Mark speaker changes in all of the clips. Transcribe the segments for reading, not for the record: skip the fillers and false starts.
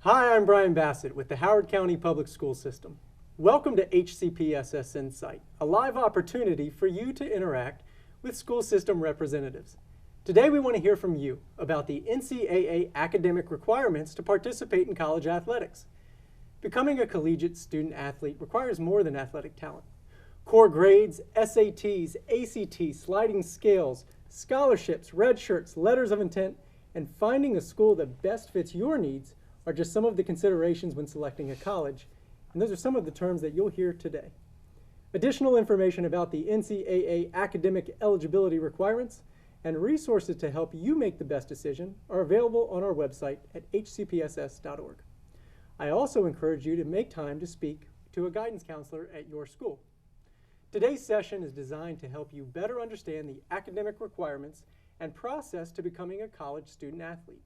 Speaker 1: Hi, I'm Brian Bassett with the Howard County Public School System. Welcome to HCPSS Insight, a live opportunity for you to interact with school system representatives. Today we want to hear from you about the NCAA academic requirements to participate in college athletics. Becoming a collegiate student athlete requires more than athletic talent. Core grades, SATs, ACTs, sliding scales, scholarships, red shirts, letters of intent, and finding a school that best fits your needs are just some of the considerations when selecting a college, and those are some of the terms that you'll hear today. Additional information about the NCAA academic eligibility requirements and resources to help you make the best decision are available on our website at hcpss.org. I also encourage you to make time to speak to a guidance counselor at your school. Today's session is designed to help you better understand the academic requirements and process to becoming a college student athlete.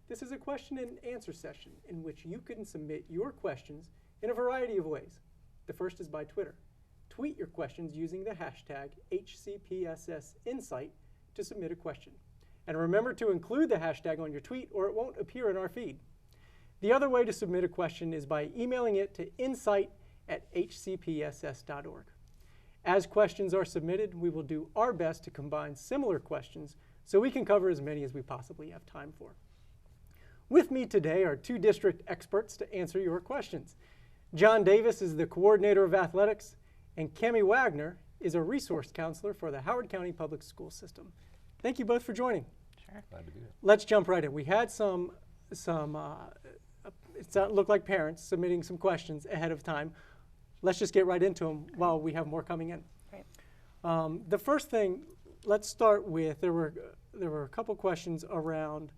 Speaker 1: This is a question and answer session in which you can submit your questions in a variety of ways. The first is by Twitter. Tweet your questions using the hashtag HCPSSinsight to submit a question. And remember to include the hashtag on your tweet or it won't appear in our feed. The other way to submit a question is by emailing it to insight@hcpss.org. As questions are submitted, we will do our best to combine similar questions so we can cover as many as we possibly have time for. With me today are two district experts to answer your questions. John Davis is the coordinator of athletics, and Cami Wagner is a resource counselor for the Howard County Public School System. Thank you both for joining.
Speaker 2: Sure. Glad to be here.
Speaker 1: Let's jump right in. We had it looked like parents submitting some questions ahead of time. Let's just get right into them while we have more coming in.
Speaker 2: Great.
Speaker 1: The first thing, let's start with, there were a couple questions around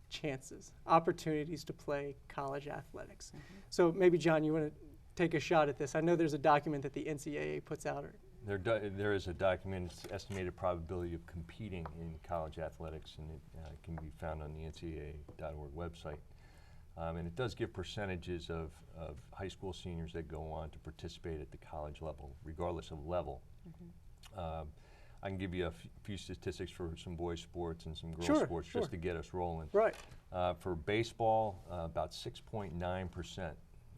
Speaker 1: chances, opportunities to play college athletics. Mm-hmm. So maybe, John, you want to take a shot at this. I know there's a document that the NCAA puts out.
Speaker 3: There is a document, it's estimated probability of competing in college athletics, and it can be found on the NCAA.org website. And it does give percentages of high school seniors that go on to participate at the college level, regardless of level. Mm-hmm. I can give you a few statistics for some boys sports and some girls sports just to get us rolling.
Speaker 1: Right.
Speaker 3: For baseball, about 6.9%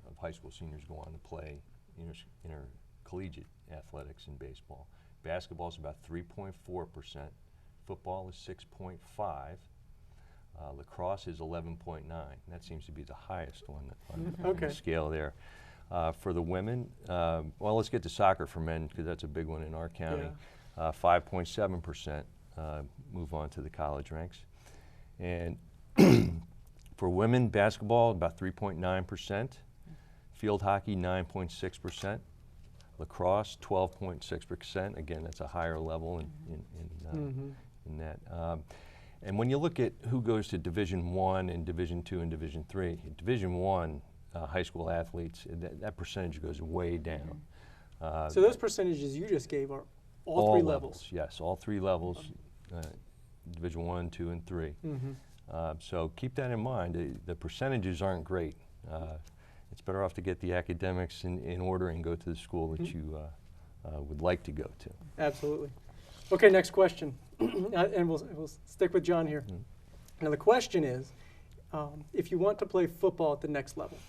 Speaker 3: of high school seniors go on to play intercollegiate athletics in baseball. Basketball is about 3.4%. Football is 6.5%. Lacrosse is 11.9%. That seems to be the highest one on the scale there. For the women, well, let's get to soccer for men because that's a big one in our county. Yeah. 5.7% move on to the college ranks. And for women, basketball, about 3.9%. Field hockey, 9.6%. Lacrosse, 12.6%. Again, that's a higher level in that. And when you look at who goes to Division I and Division II and Division III, Division I high school athletes, that percentage goes way down.
Speaker 1: So those percentages you just gave are all three levels?
Speaker 3: Yes, all three levels, Division I, II, and III. Mm-hmm. So keep that in mind. The percentages aren't great. It's better off to get the academics in order and go to the school that you would like to go to.
Speaker 1: Absolutely. Okay, next question. And we'll stick with John here. Mm-hmm. Now the question is, if you want to play football at the next level,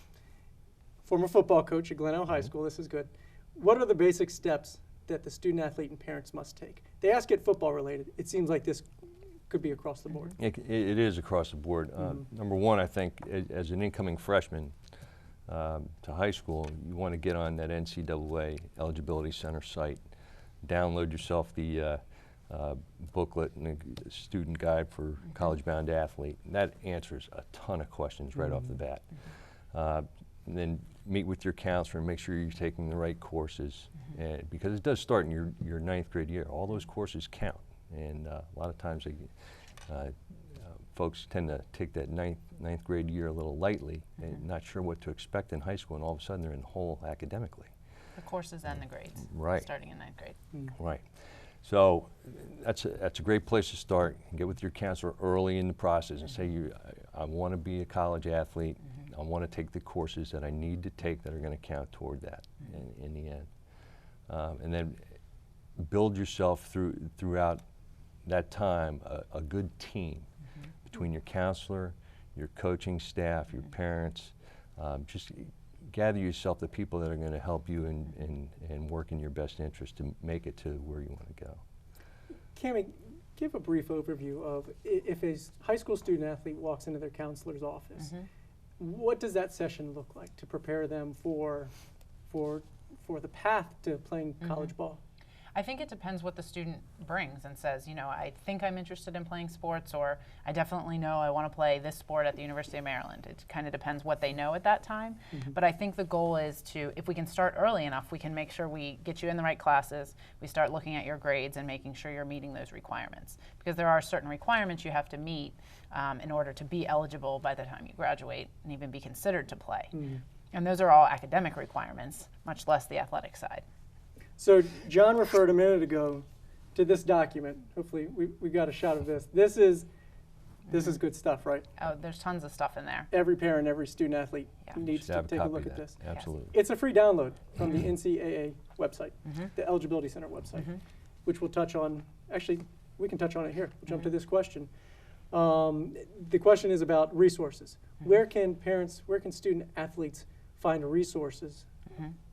Speaker 1: former football coach at Glen High School, this is good. What are the basic steps that the student athlete and parents must take? They ask it football related. It seems like this could be across the board.
Speaker 3: It is across the board. Number one, I think as an incoming freshman to high school, you want to get on that NCAA Eligibility Center site, download yourself the booklet and the student guide for college-bound athlete. That answers a ton of questions right off the bat. And then meet with your counselor and make sure you're taking the right courses, because it does start in your ninth grade year. All those courses count, and a lot of times folks tend to take that ninth grade year a little lightly and not sure what to expect in high school, and all of a sudden they're in the hole academically.
Speaker 2: The courses and the grades,
Speaker 3: right?
Speaker 2: Starting in ninth grade.
Speaker 3: Right. So that's a great place to start. Get with your counselor early in the process and say, I want to be a college athlete. I want to take the courses that I need to take that are going to count toward that in the end. And then build yourself throughout that time a good team between your counselor, your coaching staff, your parents. Just gather yourself the people that are going to help you and work in your best interest to make it to where you want to go.
Speaker 1: Cammie, give a brief overview of if a high school student athlete walks into their counselor's office, what does that session look like to prepare them for the path to playing college ball?
Speaker 2: I think it depends what the student brings and says, you know, I think I'm interested in playing sports, or I definitely know I want to play this sport at the University of Maryland. It kind of depends what they know at that time. But I think the goal is to, if we can start early enough, we can make sure we get you in the right classes. We start looking at your grades and making sure you're meeting those requirements. Because there are certain requirements you have to meet in order to be eligible by the time you graduate and even be considered to play. And those are all academic requirements, much less the athletic side.
Speaker 1: So John referred a minute ago to this document. Hopefully we got a shot of this. This is good stuff, right?
Speaker 2: Oh, there's tons of stuff in there.
Speaker 1: Every parent, every student athlete needs
Speaker 3: Should
Speaker 1: to
Speaker 3: have a
Speaker 1: take a
Speaker 3: copy
Speaker 1: look
Speaker 3: of
Speaker 1: at
Speaker 3: that.
Speaker 1: this.
Speaker 3: Absolutely.
Speaker 1: It's a free download from the NCAA website, the Eligibility Center website, which we'll touch on. Actually, we can touch on it here. We'll jump to this question. The question is about resources. Where can parents, where can student athletes find resources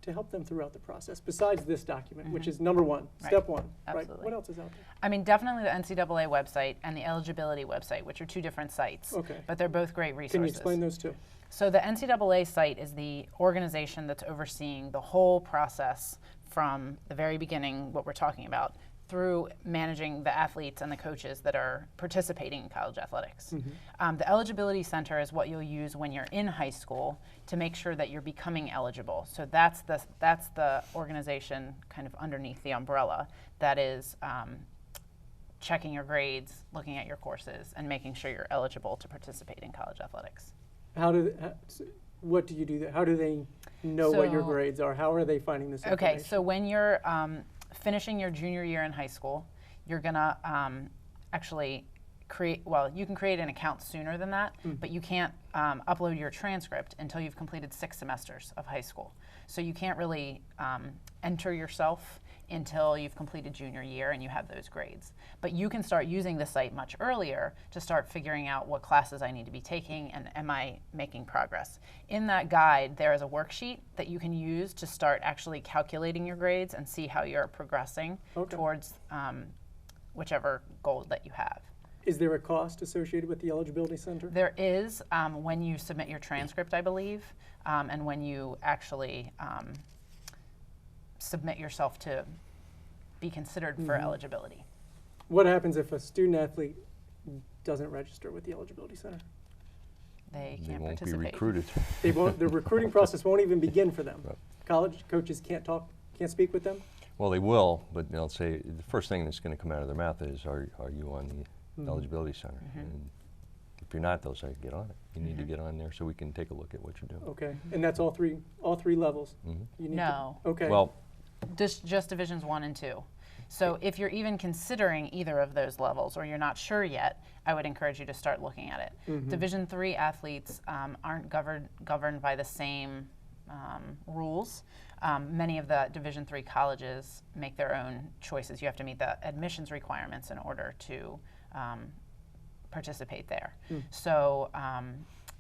Speaker 1: to help them throughout the process, besides this document, which is number one, step one, right?
Speaker 2: Absolutely.
Speaker 1: What else is out there?
Speaker 2: I mean, definitely the NCAA website and the eligibility website, which are two different sites.
Speaker 1: Okay.
Speaker 2: But they're both great resources.
Speaker 1: Can you explain those two?
Speaker 2: So the NCAA site is the organization that's overseeing the whole process from the very beginning, what we're talking about, through managing the athletes and the coaches that are participating in college athletics. The Eligibility Center is what you'll use when you're in high school to make sure that you're becoming eligible. So that's the organization kind of underneath the umbrella that is checking your grades, looking at your courses, and making sure you're eligible to participate in college athletics.
Speaker 1: What do you do there? How do they know what your
Speaker 2: So-
Speaker 1: grades are? How are they finding this information?
Speaker 2: Okay, so when you're finishing your junior year in high school, you're gonna actually you can create an account sooner than that, but you can't upload your transcript until you've completed 6 semesters of high school. So you can't really enter yourself until you've completed junior year and you have those grades. But you can start using the site much earlier to start figuring out what classes I need to be taking and am I making progress. In that guide, there is a worksheet that you can use to start actually calculating your grades and see how you're progressing towards whichever goal that you have.
Speaker 1: Is there a cost associated with the Eligibility Center?
Speaker 2: There is when you submit your transcript, I believe, and when you actually submit yourself to be considered for eligibility.
Speaker 1: What happens if a student athlete doesn't register with the Eligibility Center?
Speaker 2: They
Speaker 3: They
Speaker 2: can't
Speaker 3: won't be
Speaker 2: participate.
Speaker 3: recruited.
Speaker 1: They won't. The recruiting process won't even begin for them.
Speaker 3: Right.
Speaker 1: College coaches can't speak with them.
Speaker 3: Well, they will, but they'll say the first thing that's going to come out of their mouth is, "Are you on the Eligibility Center?" And if you're not, they'll say, "Get on it. You need to get on there so we can take a look at what you're doing."
Speaker 1: Okay, and that's all three levels. You need
Speaker 2: No.
Speaker 1: To, okay.
Speaker 3: Well,
Speaker 2: Just divisions 1 and 2. So if you're even considering either of those levels or you're not sure yet, I would encourage you to start looking at it. Division 3 athletes aren't governed by the same rules. Many of the Division 3 colleges make their own choices. You have to meet the admissions requirements in order to participate there. So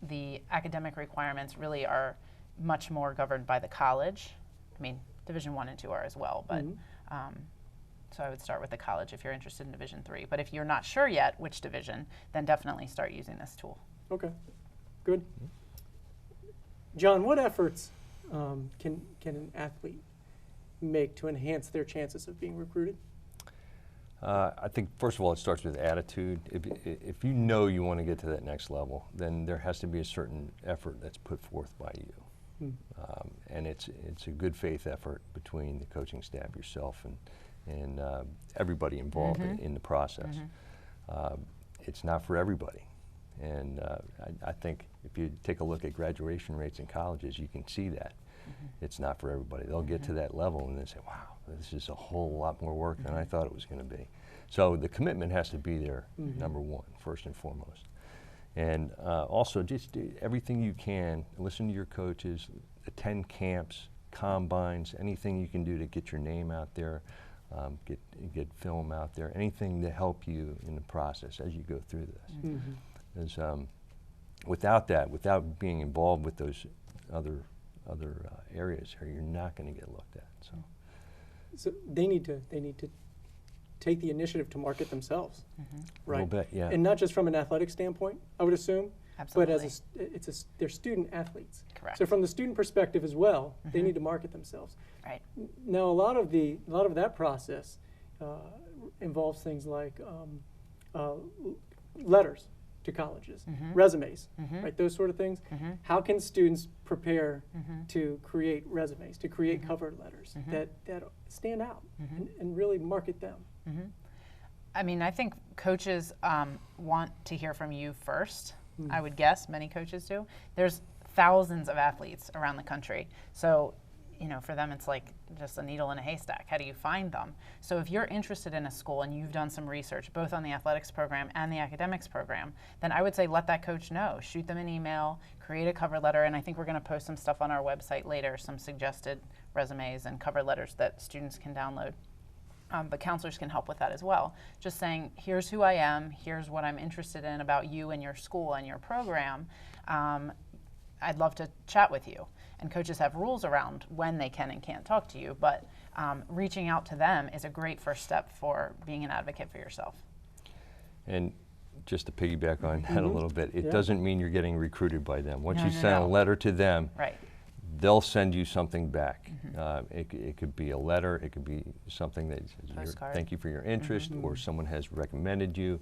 Speaker 2: the academic requirements really are much more governed by the college. I mean, Division 1 and 2 are as well, but so I would start with the college if you're interested in Division 3. But if you're not sure yet which division, then definitely start using this tool.
Speaker 1: Okay, good. John, what efforts can an athlete make to enhance their chances of being recruited?
Speaker 3: I think first of all, it starts with attitude. If you know you want to get to that next level, then there has to be a certain effort that's put forth by you. And it's a good faith effort between the coaching staff, yourself, and everybody involved in the process. It's not for everybody. And I think if you take a look at graduation rates in colleges, you can see that. It's not for everybody. They'll get to that level and they say, wow, this is a whole lot more work than I thought it was going to be. So the commitment has to be there, number one, first and foremost. And also just do everything you can, listen to your coaches, attend camps, combines, anything you can do to get your name out there, get film out there, anything to help you in the process as you go through this. without that, without being involved with those other areas here, you're not going to get looked at.
Speaker 1: So they need to take the initiative to market themselves, right?
Speaker 3: A little bit, yeah.
Speaker 1: And not just from an athletic standpoint, I would assume,
Speaker 2: Absolutely.
Speaker 1: but as they're student athletes.
Speaker 2: Correct.
Speaker 1: So from the student perspective as well, they need to market themselves.
Speaker 2: Right.
Speaker 1: Now, a lot of that process involves things like letters to colleges, resumes, right? Those sort of things. How can students prepare to create resumes, to create cover letters that stand out and really market them?
Speaker 2: I mean, I think coaches want to hear from you first. I would guess many coaches do. There's thousands of athletes around the country. So, you know, for them it's like just a needle in a haystack. How do you find them? So if you're interested in a school and you've done some research, both on the athletics program and the academics program, then I would say let that coach know. Shoot them an email, create a cover letter, and I think we're going to post some stuff on our website later, some suggested resumes and cover letters that students can download. But counselors can help with that as well. Just saying, here's who I am, here's what I'm interested in about you and your school and your program. I'd love to chat with you. And coaches have rules around when they can and can't talk to you, but reaching out to them is a great first step for being an advocate for yourself.
Speaker 3: And just to piggyback on that a little bit, it doesn't mean you're getting recruited by them. Once
Speaker 2: No,
Speaker 3: you
Speaker 2: no,
Speaker 3: send
Speaker 2: no.
Speaker 3: a letter to them,
Speaker 2: Right.
Speaker 3: they'll send you something back. It could be a letter, it could be something that says,
Speaker 2: Postcard.
Speaker 3: thank you for your interest, or someone has recommended you.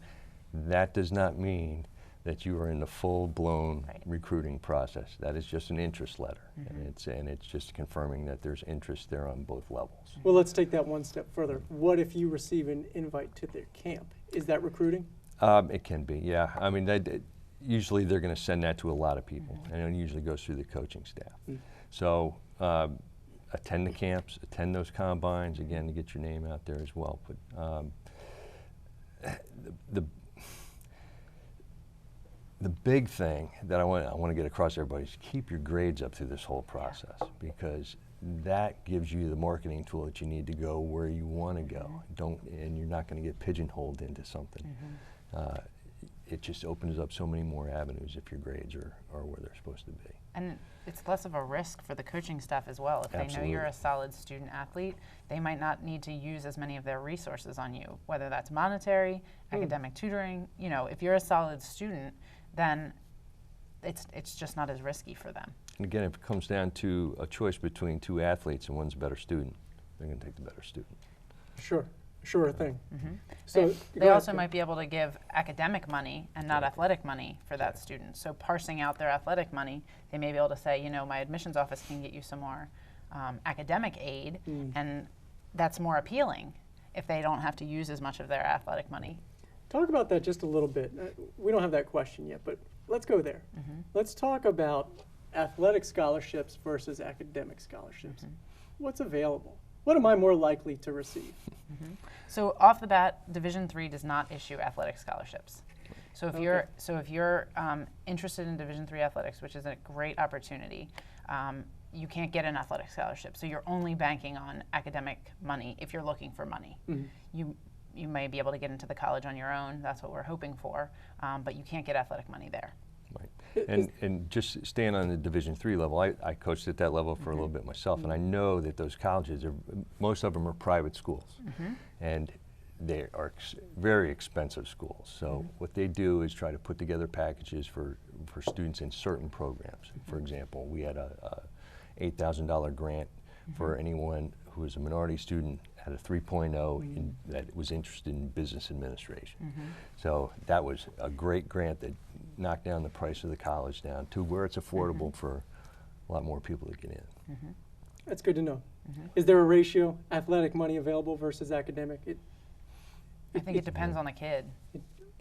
Speaker 3: That does not mean that you are in the full-blown recruiting process. That is just an interest letter, and it's just confirming that there's interest there on both levels.
Speaker 1: Well, let's take that one step further. What if you receive an invite to their camp? Is that recruiting?
Speaker 3: It can be, yeah. I mean, usually they're going to send that to a lot of people, and it usually goes through the coaching staff. So attend the camps, attend those combines, again, to get your name out there as well. But the big thing that I want to get across to everybody is keep your grades up through this whole process, because that gives you the marketing tool that you need to go where you want to go. And you're not going to get pigeonholed into something. It just opens up so many more avenues if your grades are where they're supposed to be.
Speaker 2: And it's less of a risk for the coaching staff as well. If they know you're a solid student athlete, they might not need to use as many of their resources on you, whether that's monetary, academic tutoring. You know, if you're a solid student, then it's just not as risky for them.
Speaker 3: And again, if it comes down to a choice between two athletes and one's a better student, they're going to take the better student.
Speaker 1: Sure thing. So
Speaker 2: They also might be able to give academic money and not athletic money for that student. So parsing out their athletic money, they may be able to say, you know, my admissions office can get you some more academic aid, and that's more appealing if they don't have to use as much of their athletic money.
Speaker 1: Talk about that just a little bit. We don't have that question yet, but let's go there. Let's talk about athletic scholarships versus academic scholarships. What's available? What am I more likely to receive?
Speaker 2: So off the bat, Division III does not issue athletic scholarships. So if you're interested in Division III athletics, which is a great opportunity, you can't get an athletic scholarship. So you're only banking on academic money if you're looking for money. You may be able to get into the college on your own. That's what we're hoping for, but you can't get athletic money there.
Speaker 3: Right. And just staying on the Division III level, I coached at that level for a little bit myself, and I know that those colleges, most of them are private schools, and they are very expensive schools. So what they do is try to put together packages for students in certain programs. For example, we had a $8,000 grant for anyone who was a minority student, had a 3.0 that was interested in business administration. So that was a great grant that knocked down the price of the college down to where it's affordable for a lot more people to get in.
Speaker 1: That's good to know. Is there a ratio, athletic money available versus academic?
Speaker 2: I think it depends on the kid.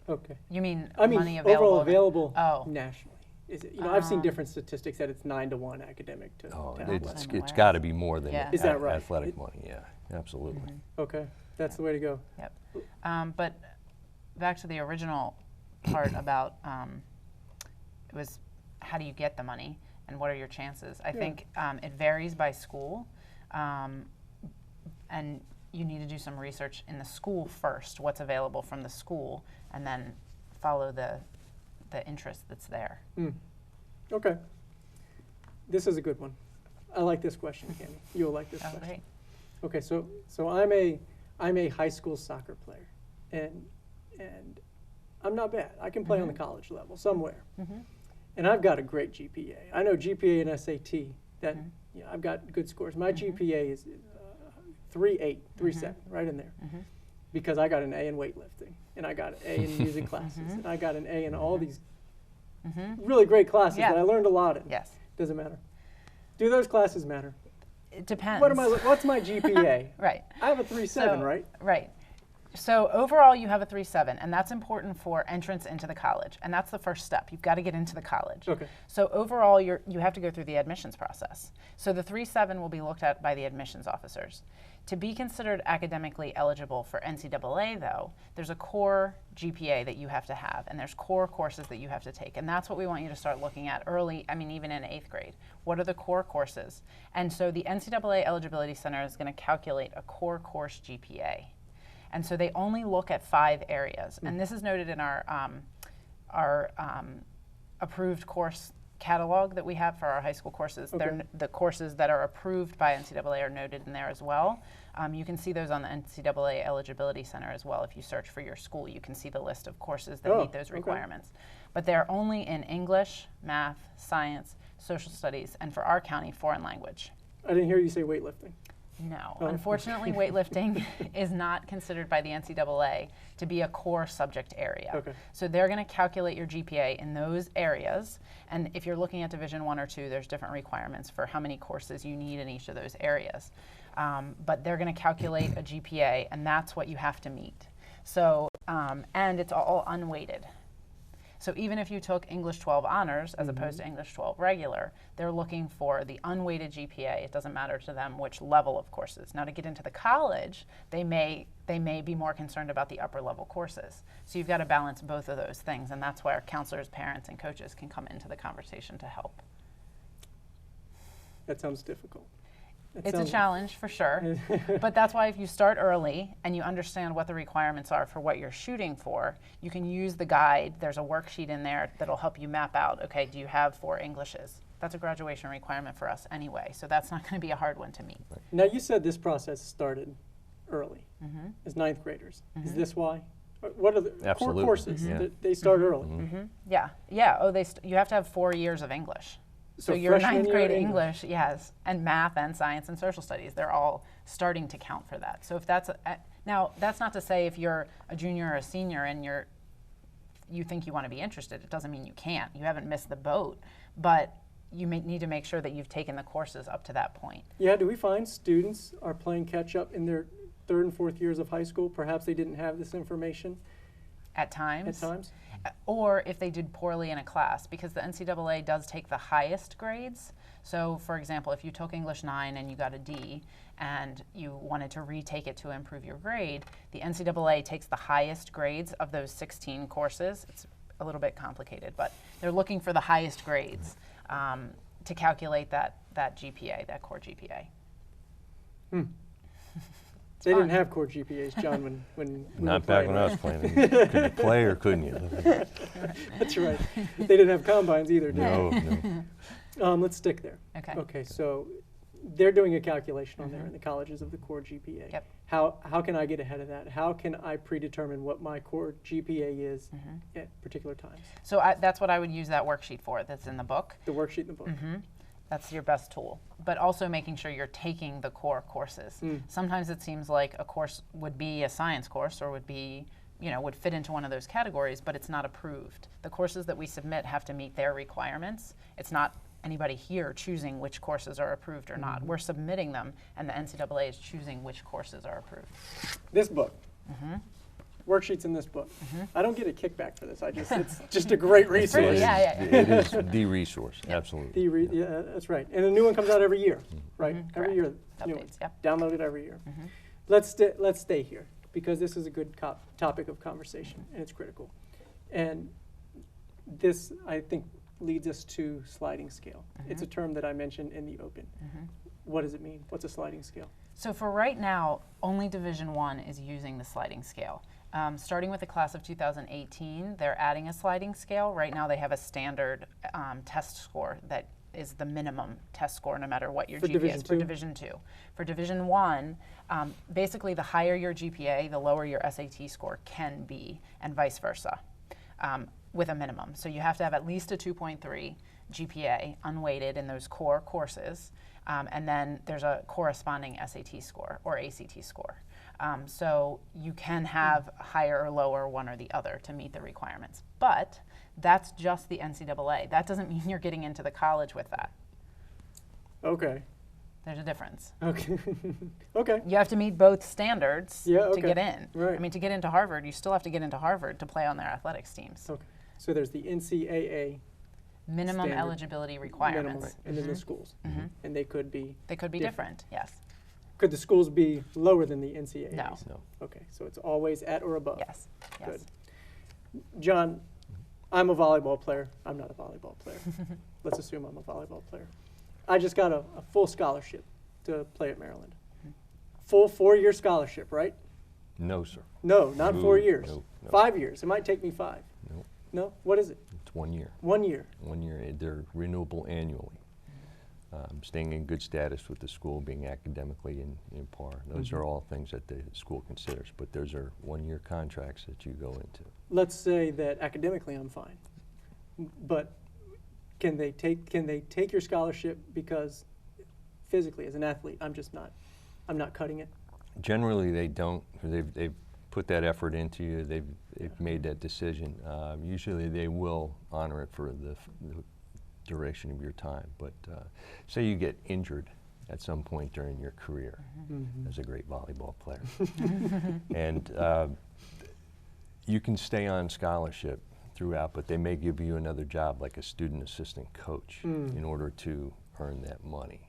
Speaker 1: Okay.
Speaker 2: You mean
Speaker 1: I mean,
Speaker 2: money available?
Speaker 1: overall available
Speaker 2: Oh.
Speaker 1: nationally. Is it, I've seen different statistics that it's 9-to-1 academic to athletic.
Speaker 3: It's got to be more than
Speaker 2: Is
Speaker 1: that right?
Speaker 3: athletic money, yeah, absolutely.
Speaker 1: Okay, that's the way to go.
Speaker 2: Yep. But back to the original part about it was how do you get the money and what are your chances? I think it varies by school, and you need to do some research in the school first, what's available from the school, and then follow the the interest that's there.
Speaker 1: Okay. This is a good one. I like this question, Cami. You'll like this
Speaker 2: Oh,
Speaker 1: question.
Speaker 2: great.
Speaker 1: Okay, so I'm a high school soccer player, and I'm not bad. I can play on the college level somewhere, and I've got a great GPA. I know GPA and SAT that I've got good scores. My GPA is 3.8, 3.7, right in there, because I got an A in weightlifting, and I got an A in music classes, and I got an A in all these really great classes that I learned a lot in.
Speaker 2: Yes.
Speaker 1: Doesn't matter. Do those classes matter?
Speaker 2: It depends.
Speaker 1: What's my GPA?
Speaker 2: Right.
Speaker 1: I have a 3.7, right?
Speaker 2: Right. So overall, you have a 3.7, and that's important for entrance into the college, and that's the first step. You've got to get into the college.
Speaker 1: Okay.
Speaker 2: So overall, you have to go through the admissions process. So the 3.7 will be looked at by the admissions officers. To be considered academically eligible for NCAA, though, there's a core GPA that you have to have, and there's core courses that you have to take, and that's what we want you to start looking at early, even in 8th grade. What are the core courses? And so the NCAA Eligibility Center is going to calculate a core course GPA. And so they only look at 5 areas. And this is noted in our approved course catalog that we have for our high school courses.
Speaker 1: Okay.
Speaker 2: The courses that are approved by NCAA are noted in there as well. You can see those on the NCAA Eligibility Center as well. If you search for your school, you can see the list of courses that meet those requirements. But they're only in English, math, science, social studies, and for our county, foreign language.
Speaker 1: I didn't hear you say weightlifting.
Speaker 2: No,
Speaker 1: Oh.
Speaker 2: unfortunately, weightlifting is not considered by the NCAA to be a core subject area.
Speaker 1: Okay.
Speaker 2: So they're going to calculate your GPA in those areas, and if you're looking at Division 1 or 2, there's different requirements for how many courses you need in each of those areas. But they're going to calculate a GPA, and that's what you have to meet. So, and it's all unweighted. So even if you took English 12 honors as opposed to English 12 regular, they're looking for the unweighted GPA. It doesn't matter to them which level of courses. Now to get into the college, they may be more concerned about the upper level courses. So you've got to balance both of those things, and that's where counselors, parents, and coaches can come into the conversation to help.
Speaker 1: That sounds difficult.
Speaker 2: It's a challenge for sure, but that's why if you start early and you understand what the requirements are for what you're shooting for, you can use the guide. There's a worksheet in there that'll help you map out, okay, do you have 4 Englishes? That's a graduation requirement for us anyway, so that's not going to be a hard one to meet.
Speaker 1: Now you said this process started early as 9th graders. Is this why? What are the core courses? They start early.
Speaker 2: Yeah, yeah. Oh, you have to have 4 years of English. So your
Speaker 1: freshman
Speaker 2: 9th
Speaker 1: year
Speaker 2: grade English, yes, and math and science and social studies, they're all starting to count for that. So if that's, now that's not to say if you're a junior or a senior and you think you want to be interested, it doesn't mean you can't. You haven't missed the boat, but you need to make sure that you've taken the courses up to that point.
Speaker 1: Yeah, do we find students are playing catch up in their 3rd and 4th years of high school? Perhaps they didn't have this information
Speaker 2: At times.
Speaker 1: at times?
Speaker 2: Or if they did poorly in a class, because the NCAA does take the highest grades. So for example, if you took English 9 and you got a D and you wanted to retake it to improve your grade, the NCAA takes the highest grades of those 16 courses. It's a little bit complicated, but they're looking for the highest grades to calculate that GPA, that core GPA.
Speaker 1: They didn't have core GPAs, John, when we
Speaker 3: Not
Speaker 1: were
Speaker 3: back
Speaker 1: playing,
Speaker 3: when I
Speaker 1: right?
Speaker 3: was playing. Could you play or couldn't you?
Speaker 1: That's right. They didn't have combines either, did
Speaker 3: No,
Speaker 1: they?
Speaker 3: no.
Speaker 1: Let's stick there.
Speaker 2: Okay.
Speaker 1: Okay, so they're doing a calculation on there in the colleges of the core GPA.
Speaker 2: Yep.
Speaker 1: How can I get ahead of that? How can I predetermine what my core GPA is at particular times?
Speaker 2: So that's what I would use that worksheet for that's in the book.
Speaker 1: The worksheet in the book.
Speaker 2: That's your best tool, but also making sure you're taking the core courses. Sometimes it seems like a course would be a science course or would be, would fit into one of those categories, but it's not approved. The courses that we submit have to meet their requirements. It's not anybody here choosing which courses are approved or not. We're submitting them, and the NCAA is choosing which courses are approved.
Speaker 1: This book. Worksheets in this book. I don't get a kickback for this. It's just a great resource.
Speaker 2: Yeah.
Speaker 3: It is the resource, absolutely.
Speaker 1: Yeah, that's right. And a new one comes out every year, right? Every year, new one.
Speaker 2: Updates, yep.
Speaker 1: Download it every year. Let's stay here because this is a good topic of conversation and it's critical. And this, I think, leads us to sliding scale. It's a term that I mentioned in the open. What does it mean? What's a sliding scale?
Speaker 2: So for right now, only Division I is using the sliding scale. Starting with the class of 2018, they're adding a sliding scale. Right now they have a standard test score that is the minimum test score no matter what your
Speaker 1: For
Speaker 2: GPA
Speaker 1: Division
Speaker 2: is. For
Speaker 1: II?
Speaker 2: Division 2. For Division 1, basically the higher your GPA, the lower your SAT score can be, and vice versa, with a minimum. So you have to have at least a 2.3 GPA unweighted in those core courses, and then there's a corresponding SAT score or ACT score. So you can have higher or lower, one or the other, to meet the requirements. But that's just the NCAA. That doesn't mean you're getting into the college with that.
Speaker 1: Okay.
Speaker 2: There's a difference.
Speaker 1: Okay. Okay.
Speaker 2: You have to meet both standards
Speaker 1: Yeah,
Speaker 2: to
Speaker 1: okay.
Speaker 2: get in.
Speaker 1: Right.
Speaker 2: I mean, to get into Harvard, you still have to get into Harvard to play on their athletics teams.
Speaker 1: Okay. So there's the NCAA
Speaker 2: Minimum
Speaker 1: standard,
Speaker 2: eligibility
Speaker 1: minimum,
Speaker 2: requirements.
Speaker 1: and then the schools, and they could be.
Speaker 2: They could be different, yes.
Speaker 1: Could the schools be lower than the NCAA?
Speaker 2: No.
Speaker 3: No.
Speaker 1: Okay, so it's always at or above.
Speaker 2: Yes. Yes.
Speaker 1: Good. John, I'm a volleyball player. I'm not a volleyball player. Let's assume I'm a volleyball player. I just got a full scholarship to play at Maryland. Full 4-year scholarship, right?
Speaker 3: No, sir.
Speaker 1: No, not 4
Speaker 3: No,
Speaker 1: years.
Speaker 3: no, no.
Speaker 1: 5 years. It might take me 5.
Speaker 3: No,
Speaker 1: No? What is it?
Speaker 3: it's 1 year.
Speaker 1: 1 year.
Speaker 3: 1 year. They're renewable annually. Staying in good status with the school, being academically in par. Those are all things that the school considers, but those are 1-year contracts that you go into.
Speaker 1: Let's say that academically I'm fine, but can they take your scholarship because physically as an athlete I'm not cutting it?
Speaker 3: Generally, they don't. They've put that effort into you. They've made that decision. Usually, they will honor it for the duration of your time. But say you get injured at some point during your career as a great volleyball player, and you can stay on scholarship throughout, but they may give you another job like a student assistant coach in order to earn that money.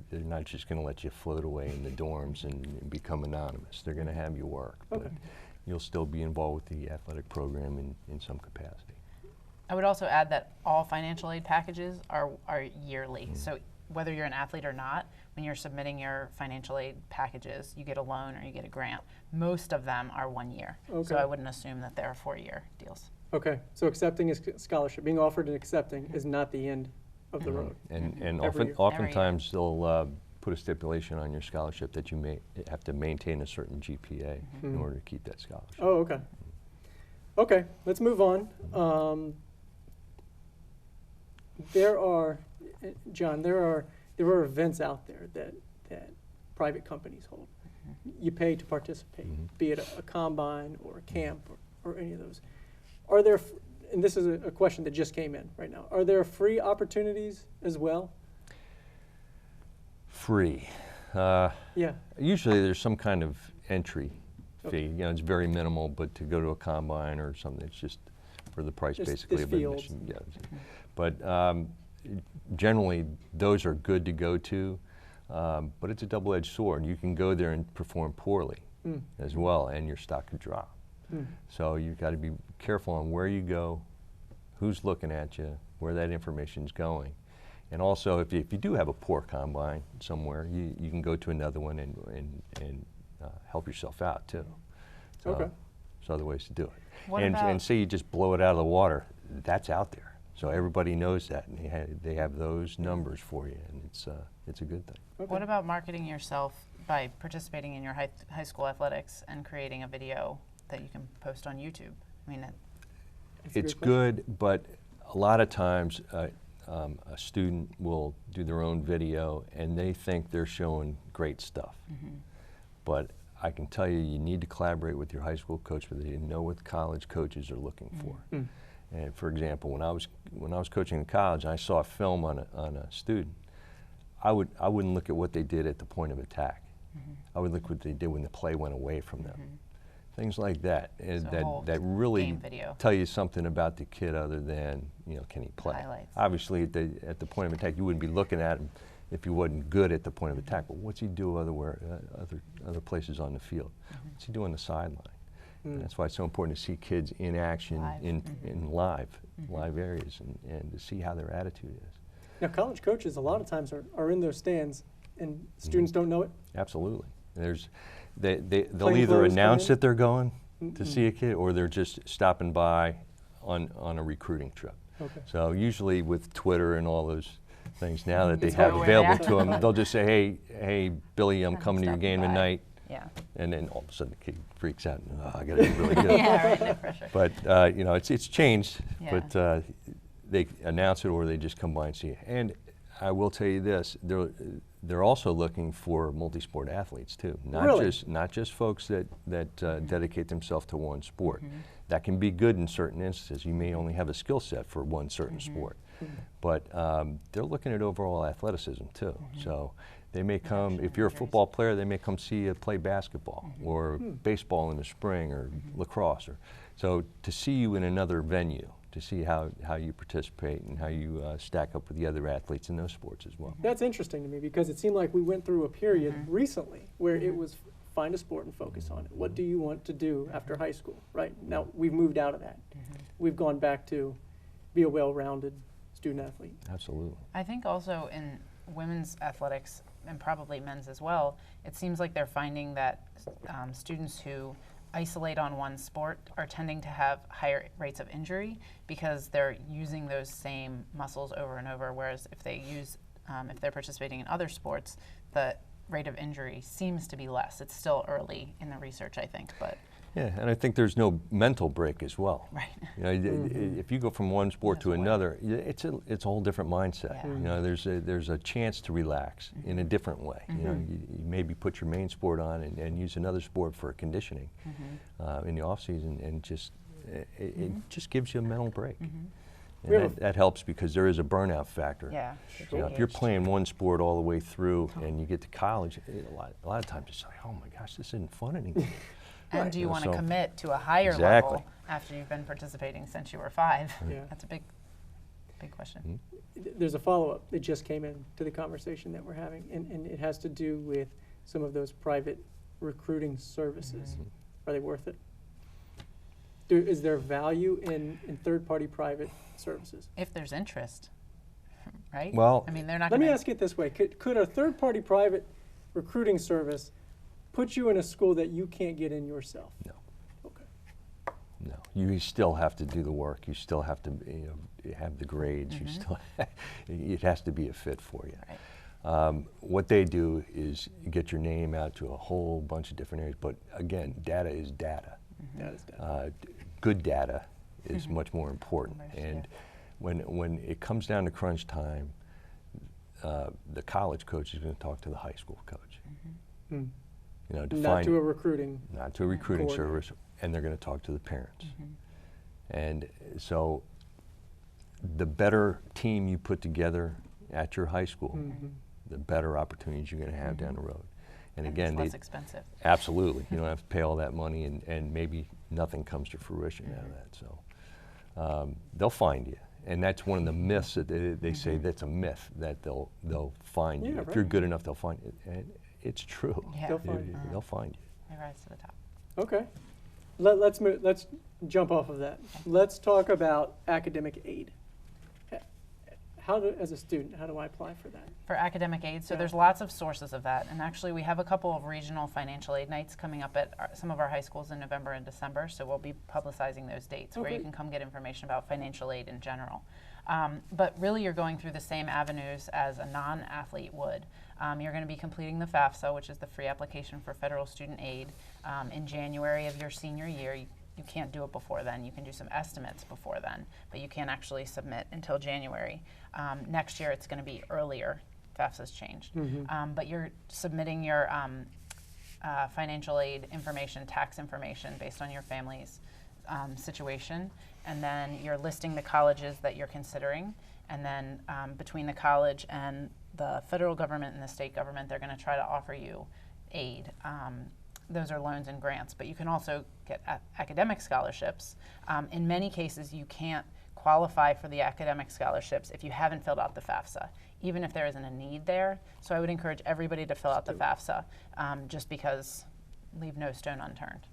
Speaker 3: They're not just going to let you float away in the dorms and become anonymous. They're going to have you work, but you'll still be involved with the athletic program in some capacity.
Speaker 2: I would also add that all financial aid packages are yearly. So whether you're an athlete or not, when you're submitting your financial aid packages, you get a loan or you get a grant. Most of them are 1 year. So I wouldn't assume that they're 4-year deals.
Speaker 1: Okay, so accepting a scholarship, being offered and accepting is not the end of the road.
Speaker 3: And
Speaker 1: Every year.
Speaker 3: oftentimes they'll put a stipulation on your scholarship that you may have to maintain a certain GPA in order to keep that scholarship.
Speaker 1: Oh, okay. Okay, let's move on. There are, John, there are events out there that private companies hold. You pay to participate, be it a combine or a camp or any of those. Are there, and this is a question that just came in right now, are there free opportunities as well?
Speaker 3: Free.
Speaker 1: Yeah.
Speaker 3: Usually there's some kind of entry fee. You know, it's very minimal, but to go to a combine or something, it's just for the price basically of admission. Yeah. But generally, those are good to go to, but it's a double-edged sword. You can go there and perform poorly as well, and your stock could drop. So you've got to be careful on where you go, who's looking at you, where that information's going. And also, if you do have a poor combine somewhere, you can go to another one and help yourself out too. So
Speaker 1: Okay.
Speaker 3: there's other ways to do it.
Speaker 2: What
Speaker 3: And
Speaker 2: about-
Speaker 3: say you just blow it out of the water, that's out there. So everybody knows that, and they have those numbers for you, and it's a good thing.
Speaker 1: Okay.
Speaker 2: What about marketing yourself by participating in your high school athletics and creating a video that you can post on YouTube? I mean,
Speaker 1: That's a
Speaker 3: It's
Speaker 1: question.
Speaker 3: good, but a lot of times a student will do their own video and they think they're showing great stuff. But I can tell you, you need to collaborate with your high school coach so that you know what college coaches are looking for. And for example, when I was coaching in college, and I saw a film on a student, I wouldn't look at what they did at the point of attack. I would look what they did when the play went away from them. Things like that, and
Speaker 2: So whole
Speaker 3: that really
Speaker 2: game video.
Speaker 3: tell you something about the kid other than, you know, can he play?
Speaker 2: Highlights.
Speaker 3: Obviously, at the point of attack, you wouldn't be looking at him if he wasn't good at the point of attack. But what's he do other places on the field? What's he do on the sideline? And that's why it's so important to see kids in action
Speaker 2: Live.
Speaker 3: in live areas, and to see how their attitude is.
Speaker 1: Now, college coaches a lot of times are in those stands, and students don't know it.
Speaker 3: Absolutely. They'll
Speaker 1: Plain
Speaker 3: either
Speaker 1: clothes
Speaker 3: announce
Speaker 1: come in?
Speaker 3: that they're going, to see a kid, or they're just stopping by on a recruiting trip.
Speaker 1: Okay.
Speaker 3: So usually with Twitter and all those things now that they
Speaker 2: It's
Speaker 3: have
Speaker 2: everywhere,
Speaker 3: available
Speaker 2: yeah.
Speaker 3: to them, they'll just say, hey, Billy, I'm coming to your
Speaker 2: Stopping
Speaker 3: game
Speaker 2: by.
Speaker 3: tonight.
Speaker 2: Yeah.
Speaker 3: And then all of a sudden the kid freaks out. Oh, I got to be really good.
Speaker 2: Yeah, right, no pressure.
Speaker 3: But you know, it's changed.
Speaker 2: Yeah.
Speaker 3: But they announce it, or they just come by and see it. And I will tell you this: they're also looking for multi-sport athletes too. Not just folks that dedicate themselves to one sport. That can be good in certain instances. You may only have a skill set for one certain sport, but they're looking at overall athleticism too. So they may come, if you're a football player, they may come see you play basketball or baseball in the spring, or lacrosse, or so to see you in another venue, to see how you participate and how you stack up with the other athletes in those sports as well.
Speaker 1: That's interesting to me, because it seemed like we went through a period recently where it was find a sport and focus on it. What do you want to do after high school, right? Now we've moved out of that. We've gone back to be a well-rounded student athlete.
Speaker 3: Absolutely.
Speaker 2: I think also in women's athletics, and probably men's as well, it seems like they're finding that students who isolate on one sport are tending to have higher rates of injury, because they're using those same muscles over and over, whereas if they use, if they're participating in other sports, the rate of injury seems to be less. It's still early in the research, I think, but.
Speaker 3: Yeah, and I think there's no mental break as well.
Speaker 2: Right.
Speaker 3: You know, if you go from one sport to another, it's a whole different mindset.
Speaker 2: Yeah.
Speaker 3: You know, there's a chance to relax in a different way. You know, you maybe put your main sport on and use another sport for conditioning in the off season, and just it just gives you a mental break. And that helps, because there is a burnout factor.
Speaker 2: Yeah.
Speaker 3: You know, if you're playing one sport all the way through and you get to college, a lot of times it's like, oh my gosh, this isn't fun anymore.
Speaker 2: And do you want to
Speaker 3: So-
Speaker 2: commit to a higher
Speaker 3: Exactly.
Speaker 2: level after you've been participating since you were 5?
Speaker 1: Yeah.
Speaker 2: That's a big question.
Speaker 1: There's a follow-up that just came in to the conversation that we're having, and it has to do with some of those private recruiting services. Are they worth it? Is there value in third-party private services?
Speaker 2: If there's interest, right?
Speaker 3: Well,
Speaker 2: I mean, they're not
Speaker 1: Let
Speaker 2: going
Speaker 1: me
Speaker 2: to.
Speaker 1: ask it this way. Could a third-party private recruiting service put you in a school that you can't get in yourself?
Speaker 3: No.
Speaker 1: Okay.
Speaker 3: No, you still have to do the work. You still have to, have the grades. You still, it has to be a fit for you.
Speaker 2: Right.
Speaker 3: What they do is get your name out to a whole bunch of different areas. But again, data is data.
Speaker 1: That is that.
Speaker 3: Good data is much more important.
Speaker 2: Numbers,
Speaker 3: And when it comes down to crunch time, the college coach is going to talk to the high school coach.
Speaker 1: Hmm.
Speaker 3: You know, to
Speaker 1: Not
Speaker 3: find
Speaker 1: to a recruiting.
Speaker 3: not to a recruiting
Speaker 1: coordinator.
Speaker 3: service, and they're going to talk to the parents. And so the better team you put together at your high school, the better opportunities you're going to have down the road. And again,
Speaker 2: it's less expensive.
Speaker 3: absolutely, you don't have to pay all that money, and maybe nothing comes to fruition out of that. So they'll find you. And that's one of the myths that they say that's a myth, that they'll find you.
Speaker 1: Yeah,
Speaker 3: If
Speaker 1: right.
Speaker 3: you're good enough, they'll find you. And it's true.
Speaker 2: Yeah.
Speaker 1: They'll find you.
Speaker 3: They'll find you.
Speaker 2: They rise to the top.
Speaker 1: Okay. Let's jump off of that. Let's talk about academic aid. As a student, how do I apply for that?
Speaker 2: For academic aid, so
Speaker 1: Yeah.
Speaker 2: there's lots of sources of that, and actually we have a couple of regional financial aid nights coming up at some of our high schools in November and December, so we'll be publicizing those dates where you
Speaker 1: Okay.
Speaker 2: can come get information about financial aid in general. But really you're going through the same avenues as a non-athlete would. You're going to be completing the FAFSA, which is the free application for federal student aid, in January of your senior year. You can't do it before then. You can do some estimates before then, but you can't actually submit until January. Next year it's going to be earlier. FAFSA's changed. But you're submitting your financial aid information, tax information based on your family's situation, and then you're listing the colleges that you're considering, and then between the college and the federal government and the state government, they're going to try to offer you aid. Those are loans and grants, but you can also get academic scholarships. In many cases, you can't qualify for the academic scholarships if you haven't filled out the FAFSA, even if there isn't a need there. So I would encourage everybody to fill out the FAFSA, just because leave no stone unturned.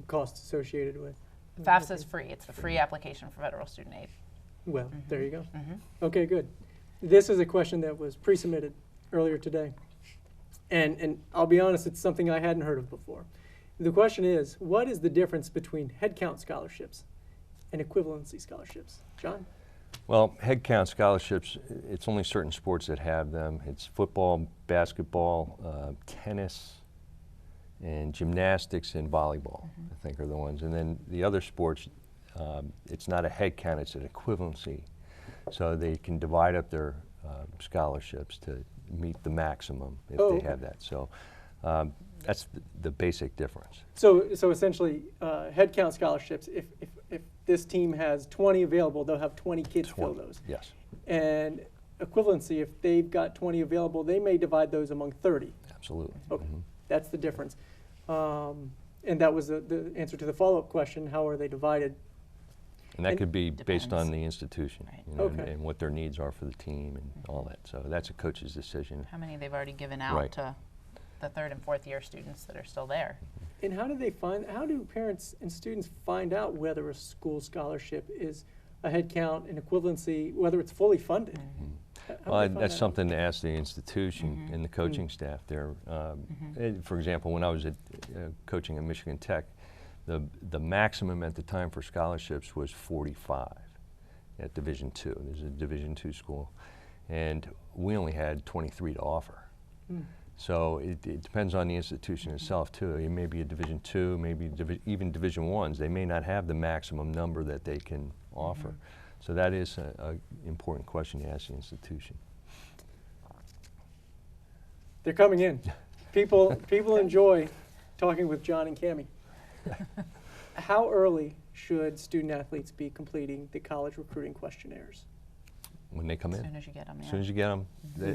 Speaker 1: Costs associated with?
Speaker 2: FAFSA is free. It's the free application for federal student aid.
Speaker 1: Well, there you go. Okay, good. This is a question that was pre-submitted earlier today. And I'll be honest, it's something I hadn't heard of before. The question is, what is the difference between headcount scholarships and equivalency scholarships? John?
Speaker 3: Well, head count scholarships, it's only certain sports that have them. It's football, basketball, tennis, and gymnastics and volleyball, I think are the ones. And then the other sports, it's not a head count, it's an equivalency. So they can divide up their scholarships to meet the maximum if they have that. So that's the basic difference.
Speaker 1: So essentially, headcount scholarships, if this team has 20 available, they'll have 20 kids fill those.
Speaker 3: Yes.
Speaker 1: And equivalency, if they've got 20 available, they may divide those among 30.
Speaker 3: Absolutely.
Speaker 1: Okay, that's the difference. And that was the answer to the follow-up question, how are they divided?
Speaker 3: And that
Speaker 1: And
Speaker 3: could be based
Speaker 2: depends.
Speaker 3: on the institution,
Speaker 2: Right.
Speaker 3: you know,
Speaker 1: Okay.
Speaker 3: and what their needs are for the team and all that. So that's a coach's decision.
Speaker 2: How many they've already given out
Speaker 3: Right.
Speaker 2: to the 3rd and 4th year students that are still there.
Speaker 1: And how do parents and students find out whether a school scholarship is a head count, an equivalency, whether it's fully funded? How do
Speaker 3: Well,
Speaker 1: they find
Speaker 3: that's
Speaker 1: that?
Speaker 3: something to ask the institution and the coaching staff there. For example, when I was coaching at Michigan Tech, the maximum at the time for scholarships was 45 at Division II. There's a Division II school, and we only had 23 to offer. So it depends on the institution itself too. It may be a Division II, maybe even Division I's. They may not have the maximum number that they can offer. So that is an important question to ask the institution.
Speaker 1: They're coming in. People enjoy talking with John and Cammie. How early should student athletes be completing the college recruiting questionnaires?
Speaker 3: When they come
Speaker 2: As
Speaker 3: in,
Speaker 2: soon as you get them,
Speaker 3: as soon as you get them,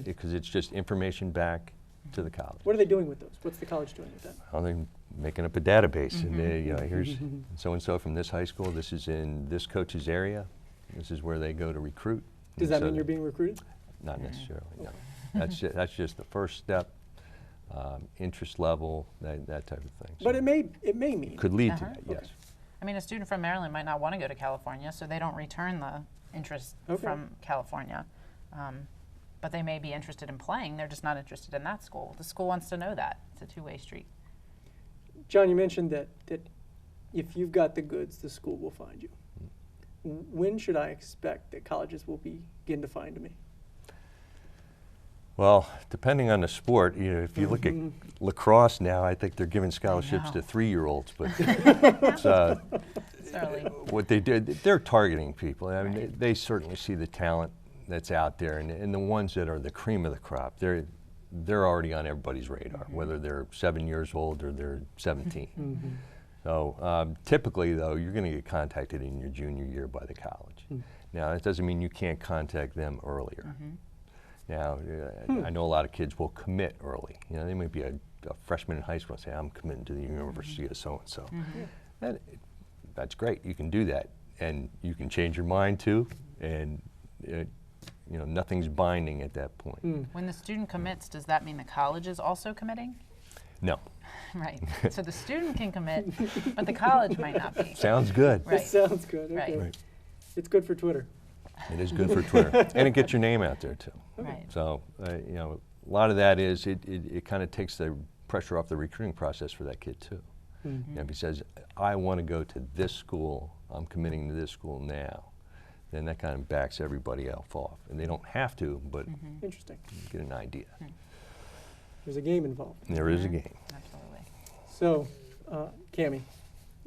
Speaker 3: because it's just information back to the college.
Speaker 1: What are they doing with those? What's the college doing with that?
Speaker 3: Well, they're making up a database, and they, you know, here's so-and-so from this high school. This is in this coach's area. This is where they go to recruit.
Speaker 1: Does
Speaker 3: And
Speaker 1: that
Speaker 3: so
Speaker 1: mean you're being recruited?
Speaker 3: Not necessarily, no. That's just the first step, interest level, that type of thing.
Speaker 1: But
Speaker 3: So
Speaker 1: it may mean.
Speaker 3: could lead to
Speaker 2: Uh-huh.
Speaker 3: that, yes.
Speaker 2: I mean, a student from Maryland might not want to go to California, so they don't return the interest
Speaker 1: Okay.
Speaker 2: from California. But they may be interested in playing, they're just not interested in that school. The school wants to know that. It's a two-way street.
Speaker 1: John, you mentioned that if you've got the goods, the school will find you. When should I expect that colleges will begin to find me?
Speaker 3: Well, depending on the sport, you know, if you look at lacrosse now, I think they're giving scholarships to 3-year-olds, but it's,
Speaker 2: It's early.
Speaker 3: what they did, they're targeting people. I mean, they certainly see the talent that's out there, and the ones that are the cream of the crop, they're already on everybody's radar, whether they're 7 years old or they're 17. So typically, though, you're going to get contacted in your junior year by the college. Now, that doesn't mean you can't contact them earlier. Now, I know a lot of kids will commit early. You know, they might be a freshman in high school and say, I'm committing to the University of so-and-so. That's great. You can do that. And you can change your mind, too. And, you know, nothing's binding at that point.
Speaker 2: When the student commits, does that mean the college is also committing?
Speaker 3: No.
Speaker 2: Right. So the student can commit, but the college might not be.
Speaker 3: Sounds good.
Speaker 2: Right.
Speaker 1: That sounds good.
Speaker 2: Right.
Speaker 1: Okay.
Speaker 3: Right.
Speaker 1: It's good for Twitter.
Speaker 3: It is good for Twitter. And it gets your name out there, too.
Speaker 2: Right.
Speaker 3: So, you know, a lot of that is it kind of takes the pressure off the recruiting process for that kid, too. You know, if he says, I want to go to this school, I'm committing to this school now, then that kind of backs everybody else off. And they don't have to, but
Speaker 1: Interesting.
Speaker 3: you get an idea.
Speaker 1: There's a game involved.
Speaker 3: And there is a game.
Speaker 2: Absolutely.
Speaker 1: So, Cammie,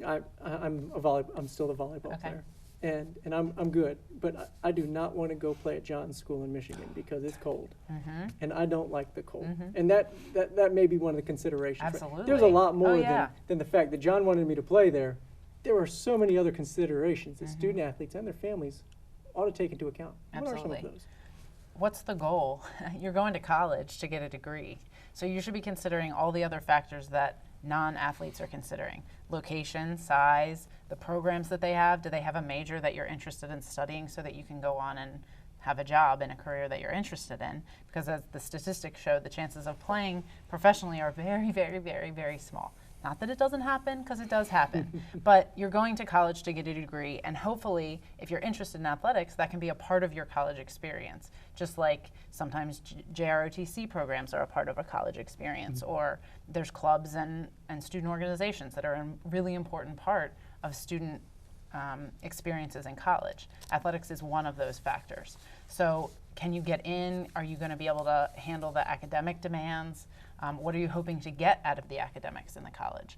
Speaker 1: I'm still the volleyball
Speaker 2: Okay.
Speaker 1: player, and I'm good. But I do not want to go play at John's school in Michigan because it's cold, and I don't like the cold. And that may be one of the considerations. right?
Speaker 2: Absolutely.
Speaker 1: There's a lot more
Speaker 2: Oh, yeah.
Speaker 1: than the fact that John wanted me to play there. There are so many other considerations that student athletes and their families ought to take into account. What are some
Speaker 2: Absolutely.
Speaker 1: of those?
Speaker 2: What's the goal? You're going to college to get a degree. So you should be considering all the other factors that non-athletes are considering. Location, size, the programs that they have. Do they have a major that you're interested in studying so that you can go on and have a job and a career that you're interested in? Because as the statistics show, the chances of playing professionally are very, very, very, very small. Not that it doesn't happen, because it does happen, but you're going to college to get a degree, and hopefully, if you're interested in athletics, that can be a part of your college experience. Just like sometimes JROTC programs are a part of a college experience, or there's clubs and student organizations that are a really important part of student experiences in college. Athletics is one of those factors. So can you get in? Are you going to be able to handle the academic demands? What are you hoping to get out of the academics in the college?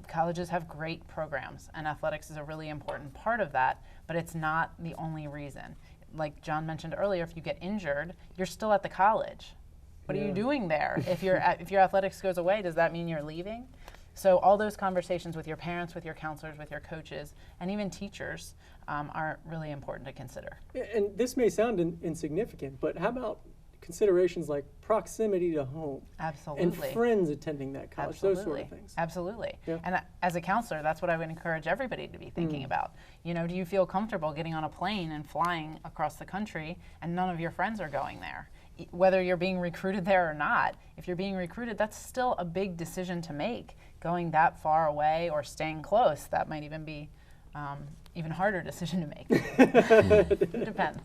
Speaker 2: Colleges have great programs, and athletics is a really important part of that, but it's not the only reason. Like John mentioned earlier, if you get injured, you're still at the college. What are you doing there? If your athletics goes away, does that mean you're leaving? So all those conversations with your parents, with your counselors, with your coaches, and even teachers are really important to consider.
Speaker 1: And this may sound insignificant, but how about considerations like proximity to home?
Speaker 2: Absolutely.
Speaker 1: And friends attending that college,
Speaker 2: Absolutely.
Speaker 1: those sort of things.
Speaker 2: Absolutely.
Speaker 1: Yeah.
Speaker 2: And as a counselor, that's what I would encourage everybody to be thinking about. You know, do you feel comfortable getting on a plane and flying across the country and none of your friends are going there? Whether you're being recruited there or not, if you're being recruited, that's still a big decision to make. Going that far away or staying close, that might even be even harder decision to make. It depends.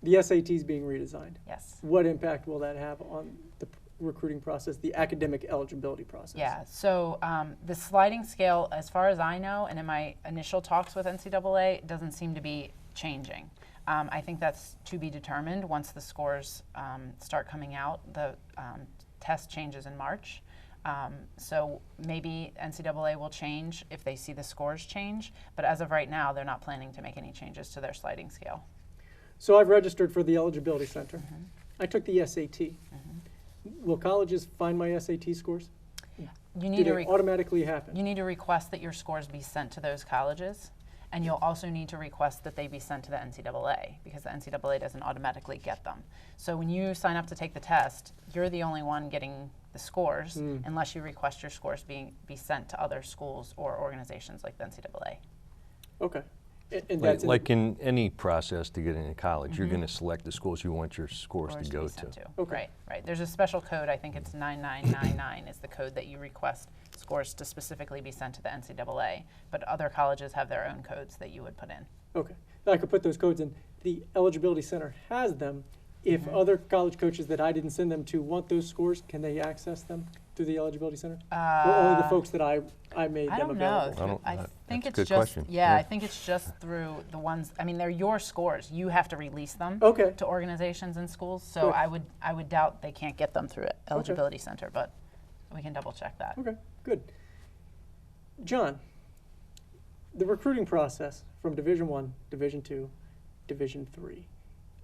Speaker 1: The SATs being redesigned.
Speaker 2: Yes.
Speaker 1: What impact will that have on the recruiting process, the academic eligibility process?
Speaker 2: Yeah, so the sliding scale, as far as I know, and in my initial talks with NCAA, doesn't seem to be changing. I think that's to be determined once the scores start coming out. The test changes in March. So maybe NCAA will change if they see the scores change, but as of right now, they're not planning to make any changes to their sliding scale.
Speaker 1: So I've registered for the Eligibility Center. I took the SAT. Will colleges find my SAT scores?
Speaker 2: You need
Speaker 1: Do
Speaker 2: to
Speaker 1: they automatically happen?
Speaker 2: You need to request that your scores be sent to those colleges, and you'll also need to request that they be sent to the NCAA, because the NCAA doesn't automatically get them. So when you sign up to take the test, you're the only one getting the scores, unless you request your scores be sent to other schools or organizations like the NCAA.
Speaker 1: Okay. And that's
Speaker 3: Like in any process to get into college, you're going to select the schools you want your scores to go
Speaker 2: be
Speaker 3: to.
Speaker 2: sent to.
Speaker 1: Okay.
Speaker 2: Right. There's a special code, I think it's 9999 is the code that you request scores to specifically be sent to the NCAA, but other colleges have their own codes that you would put in.
Speaker 1: Okay. I could put those codes in. The Eligibility Center has them. If other college coaches that I didn't send them to want those scores, can they access them through the Eligibility Center? Or only the folks that I made
Speaker 2: I
Speaker 1: them
Speaker 2: don't know.
Speaker 1: available?
Speaker 2: I think
Speaker 3: that's a
Speaker 2: it's
Speaker 3: good
Speaker 2: just
Speaker 3: question.
Speaker 2: I think it's just through the ones. I mean, they're your scores. You have to release them
Speaker 1: Okay.
Speaker 2: to organizations and schools. So
Speaker 1: Good.
Speaker 2: I would doubt they can't get them through Eligibility Center, but we can double check that.
Speaker 1: Okay, good. John, the recruiting process from Division I, Division II, Division III,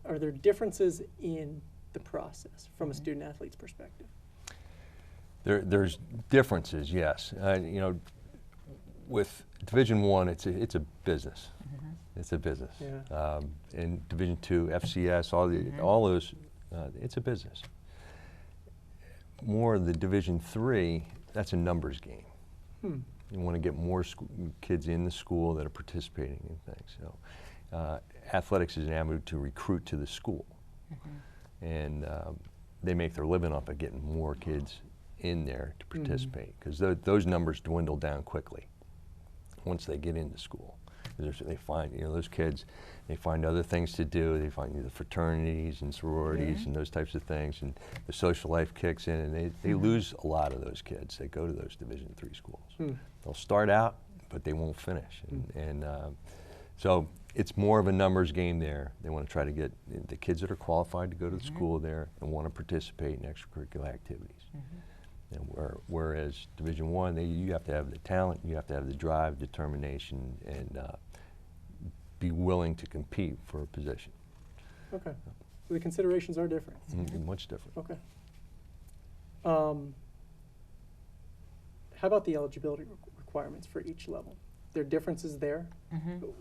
Speaker 1: are there differences in the process from a student athlete's perspective?
Speaker 3: There's differences, yes. You know, with Division I, it's a business. It's a business.
Speaker 1: Yeah.
Speaker 3: In Division II, FCS, all those, it's a business. More of the Division III, that's a numbers game. You want to get more kids in the school that are participating in things. So, athletics is an avenue to recruit to the school, and they make their living off of getting more kids in there to participate, because those numbers dwindle down quickly once they get into school. They find, you know, those kids, they find other things to do. They find the fraternities and sororities and those types of things, and the social life kicks in, and they lose a lot of those kids that go to those Division III schools. They'll start out, but they won't finish, and so it's more of a numbers game there. They want to try to get the kids that are qualified to go to the school there and want to participate in extracurricular activities. And whereas Division I, you have to have the talent, you have to have the drive, determination, and be willing to compete for a position.
Speaker 1: Okay. So the considerations are different.
Speaker 3: Much different.
Speaker 1: Okay. How about the eligibility requirements for each level? There are differences there?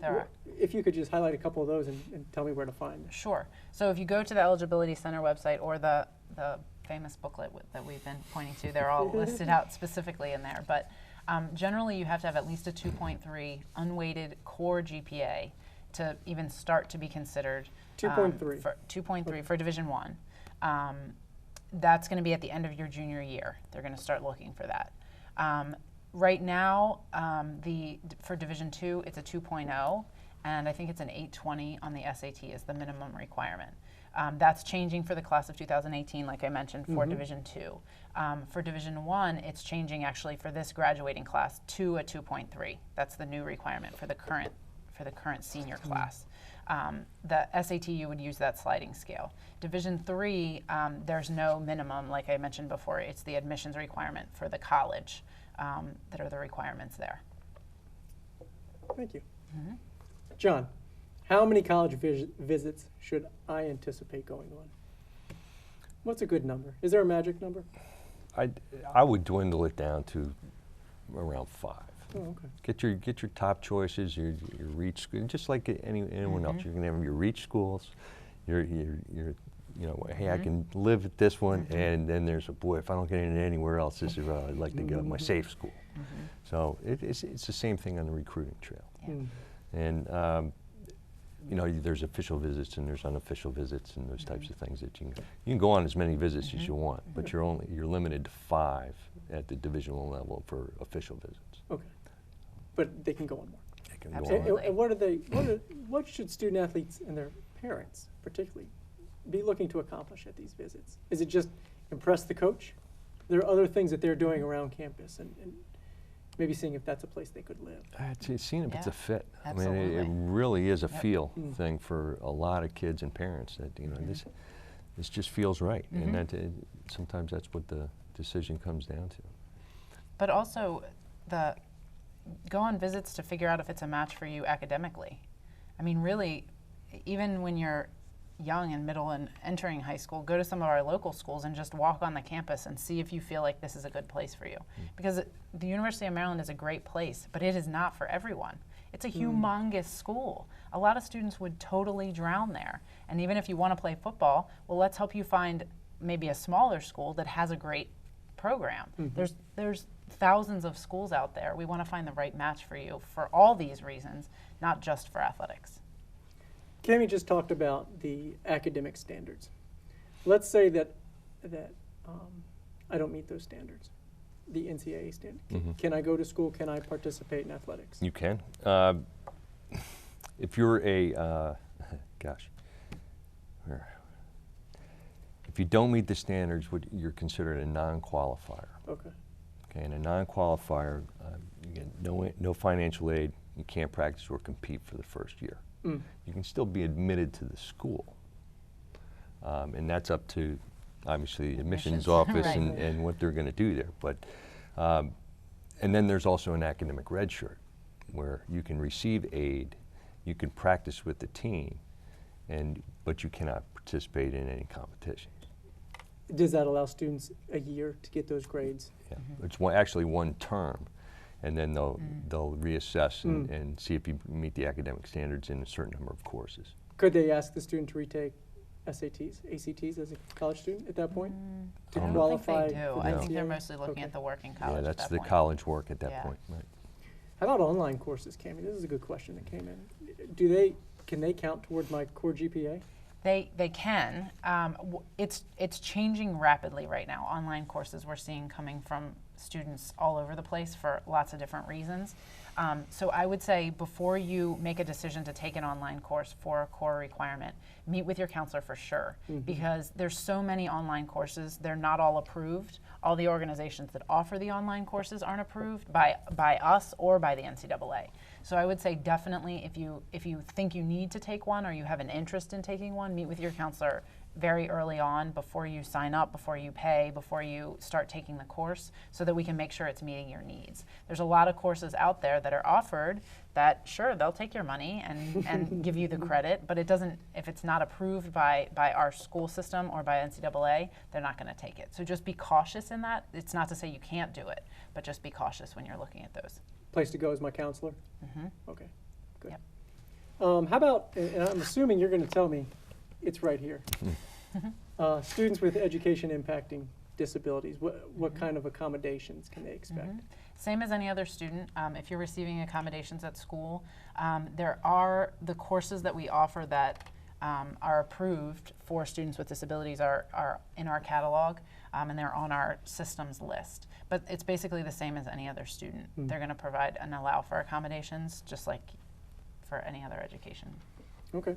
Speaker 2: There are.
Speaker 1: If you could just highlight a couple of those and tell me where to find them.
Speaker 2: Sure. So if you go to the Eligibility Center website or the famous booklet that we've been pointing to, they're all listed out specifically in there. But generally, you have to have at least a 2.3 unweighted core GPA to even start to be considered.
Speaker 1: 2.3.
Speaker 2: 2.3 for Division I. that's going to be at the end of your junior year. They're going to start looking for that. Right now, for Division II, it's a 2.0, and I think it's an 820 on the SAT is the minimum requirement. That's changing for the class of 2018, like I mentioned, for Division II. For Division I, it's changing actually for this graduating class to a 2.3. That's the new requirement for the current senior class. The SAT, you would use that sliding scale. Division III, there's no minimum, like I mentioned before. It's the admissions requirement for the college that are the requirements there.
Speaker 1: Thank you. John, how many college visits should I anticipate going on? What's a good number? Is there a magic number?
Speaker 3: I would dwindle it down to around 5.
Speaker 1: Oh, okay.
Speaker 3: Get your top choices, your reach, just like anyone else. You're going to have your reach schools. Hey, I can live at this one, and then there's boy, if I don't get in anywhere else, this is where I'd like to go, my safe school. So it's the same thing on the recruiting trail. And there's official visits and there's unofficial visits and those types of things that you can go on as many visits as you want, but you're limited to 5 at the divisional level for official visits.
Speaker 1: Okay, but they can go on more.
Speaker 3: They can
Speaker 2: Absolutely.
Speaker 3: go on.
Speaker 1: And what should student athletes and their parents, particularly, be looking to accomplish at these visits? Is it just impress the coach? There are other things that they're doing around campus, and maybe seeing if that's a place they could live.
Speaker 3: Seeing if it's a fit.
Speaker 2: Absolutely.
Speaker 3: I mean, it really is a feel thing for a lot of kids and parents that this just feels right, and that sometimes that's what the decision comes down to.
Speaker 2: But also, go on visits to figure out if it's a match for you academically. I mean, really, even when you're young and middle and entering high school, go to some of our local schools and just walk on the campus and see if you feel like this is a good place for you. Because the University of Maryland is a great place, but it is not for everyone. It's a humongous school. A lot of students would totally drown there. And even if you want to play football, well, let's help you find maybe a smaller school that has a great program. There's thousands of schools out there. We want to find the right match for you for all these reasons, not just for athletics.
Speaker 1: Cami just talked about the academic standards. Let's say that I don't meet those standards, the NCAA standard. Can I go to school? Can I participate in athletics?
Speaker 3: You can. If you're a, if you don't meet the standards, you're considered a non-qualifier.
Speaker 1: Okay.
Speaker 3: Okay, and a non-qualifier, you get no financial aid. You can't practice or compete for the first year. You can still be admitted to the school, and that's up to obviously the admissions office and what they're going to do there. But and then there's also an academic red shirt where you can receive aid, you can practice with the team, but you cannot participate in any competitions.
Speaker 1: Does that allow students a year to get those grades?
Speaker 3: Yeah, it's actually one term. And then they'll reassess and see if you meet the academic standards in a certain number of courses.
Speaker 1: Could they ask the student to retake SATs, ACTs as a college student at that point to qualify?
Speaker 2: I don't think they do. I think they're
Speaker 1: NCAA?
Speaker 2: mostly looking at the working college.
Speaker 3: Yeah, that's
Speaker 2: at that
Speaker 3: the
Speaker 2: point.
Speaker 3: college work at that point. Right.
Speaker 1: How about online courses, Cami? This is a good question that came in. Can they count toward my core GPA?
Speaker 2: They can. It's changing rapidly right now. Online courses we're seeing coming from students all over the place for lots of different reasons. So I would say before you make a decision to take an online course for a core requirement, meet with your counselor for sure, because there's so many online courses. They're not all approved. All the organizations that offer the online courses aren't approved by us or by the NCAA. So I would say definitely if you think you need to take one or you have an interest in taking one, meet with your counselor very early on before you sign up, before you pay, before you start taking the course, so that we can make sure it's meeting your needs. There's a lot of courses out there that are offered that, sure, they'll take your money and give you the credit, but if it's not approved by our school system or by NCAA, they're not going to take it. So just be cautious in that. It's not to say you can't do it, but just be cautious when you're looking at those.
Speaker 1: Place to go is my counselor? Okay, good.
Speaker 2: Yep.
Speaker 1: How about, and I'm assuming you're going to tell me, it's right here. Students with education impacting disabilities, what kind of accommodations can they expect?
Speaker 2: Same as any other student. If you're receiving accommodations at school, there are the courses that we offer that are approved for students with disabilities are in our catalog, and they're on our systems list. But it's basically the same as any other student. They're going to provide and allow for accommodations just like for any other education.
Speaker 1: Okay.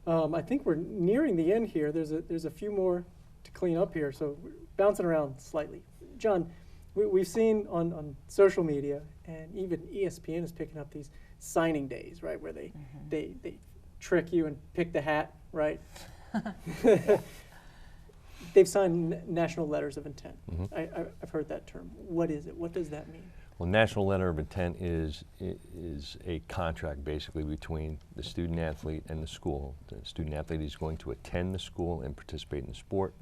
Speaker 1: I think we're nearing the end here. There's a few more to clean up here, so we're bouncing around slightly. John, we've seen on social media, and even ESPN is picking up these signing days, right, where they trick you and pick the hat, right? They've signed national letters of intent. I've heard that term. What is it? What does that mean?
Speaker 3: Well, national letter of intent is a contract basically between the student athlete and the school. The student athlete is going to attend the school and participate in the sport.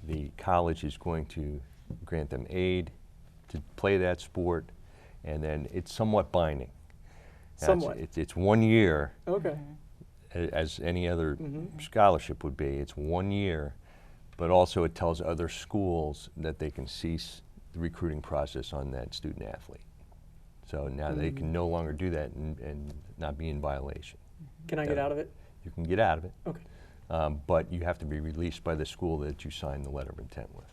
Speaker 3: The college is going to grant them aid to play that sport, and then it's somewhat binding.
Speaker 1: Somewhat.
Speaker 3: It's 1 year.
Speaker 1: Okay.
Speaker 3: As any other scholarship would be. It's 1 year, but also it tells other schools that they can cease the recruiting process on that student athlete. So now they can no longer do that and not be in violation.
Speaker 1: Can I get out of it?
Speaker 3: You can get out of it.
Speaker 1: Okay.
Speaker 3: But you have to be released by the school that you signed the letter of intent with.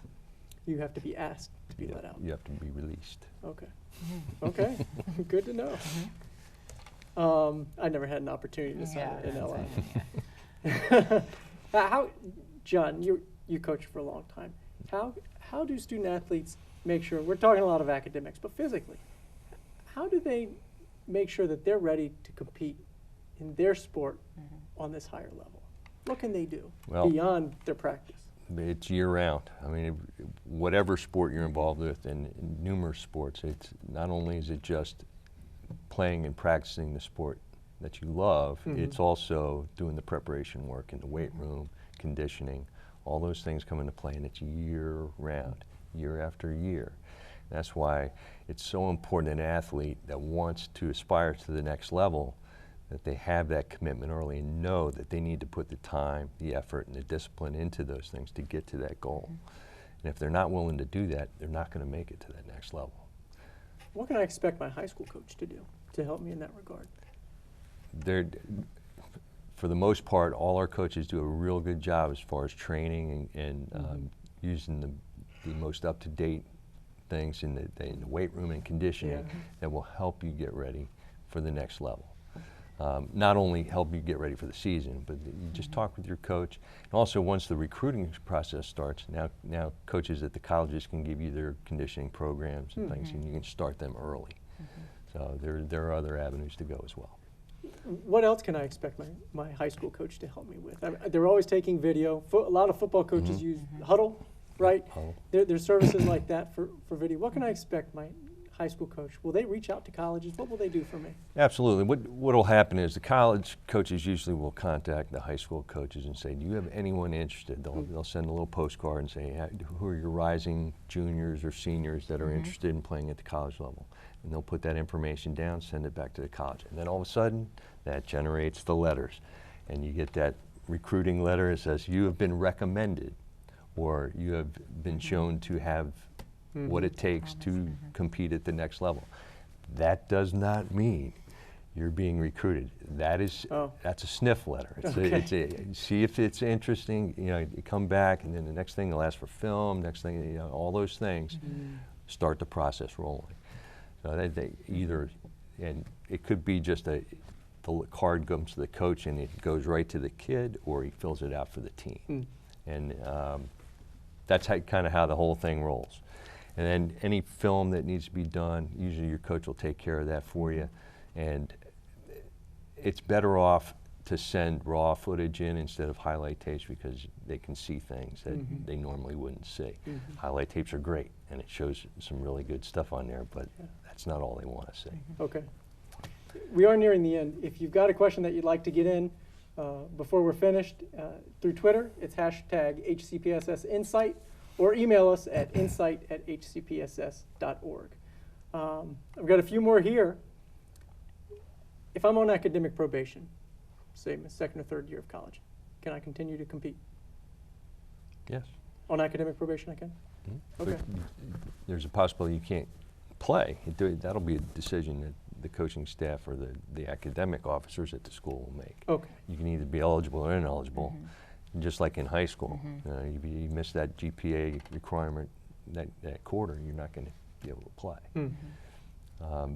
Speaker 1: You have to be asked to be let out.
Speaker 3: You have to be released.
Speaker 1: Okay. Okay. Good to know. I never had an opportunity to sign it in LA. How, John, you coached for a long time. How do student athletes make sure, we're talking a lot of academics, but physically, how do they make sure that they're ready to compete in their sport on this higher level? What can they do beyond their practice?
Speaker 3: It's year round. I mean, whatever sport you're involved with, and in numerous sports, it's not only is it just playing and practicing the sport that you love, it's also doing the preparation work in the weight room, conditioning, all those things come into play, and it's year round, year after year. That's why it's so important an athlete that wants to aspire to the next level, that they have that commitment early and know that they need to put the time, the effort, and the discipline into those things to get to that goal. And if they're not willing to do that, they're not going to make it to that next level.
Speaker 1: What can I expect my high school coach to do to help me in that regard?
Speaker 3: For the most part, all our coaches do a real good job as far as training and using the most up-to-date things in the weight room and conditioning that will help you get ready for the next level. Not only help you get ready for the season, but you just talk with your coach. And also, once the recruiting process starts, now coaches at the colleges can give you their conditioning programs and things, and you can start them early. So there are other avenues to go as well.
Speaker 1: What else can I expect my high school coach to help me with? They're always taking video. A lot of football coaches use Huddle, right?
Speaker 3: Huddle.
Speaker 1: There's services like that for video. What can I expect my high school coach? Will they reach out to colleges? What will they do for me?
Speaker 3: Absolutely. What will happen is the college coaches usually will contact the high school coaches and say, do you have anyone interested? They'll send a little postcard and say, who are your rising juniors or seniors that are interested in playing at the college level? And they'll put that information down, send it back to the college. And then all of a sudden, that generates the letters. And you get that recruiting letter that says, you have been recommended, or you have been shown to have what it takes to compete at the next level. That does not mean you're being recruited. That's a sniff letter. See if it's interesting. You come back, and then the next thing they'll ask for film. Next thing, all those things. Start the process rolling. So they either, and it could be just the card comes to the coach and it goes right to the kid, or he fills it out for the team. And that's kind of how the whole thing rolls. And then any film that needs to be done, usually your coach will take care of that for you. And it's better off to send raw footage in instead of highlight tapes, because they can see things that they normally wouldn't see. Highlight tapes are great, and it shows some really good stuff on there, but that's not all they want to see.
Speaker 1: Okay. We are nearing the end. If you've got a question that you'd like to get in before we're finished, through Twitter, it's hashtag HCPSSinsight, or email us at insight@hcpss.org. I've got a few more here. If I'm on academic probation, say my second or third year of college, can I continue to compete?
Speaker 3: Yes.
Speaker 1: On academic probation I can? Okay.
Speaker 3: There's a possibility you can't play. That'll be a decision the coaching staff or the academic officers at the school will make.
Speaker 1: Okay.
Speaker 3: You can either be eligible or ineligible, just like in high school. You miss that GPA requirement that quarter, you're not going to be able to play.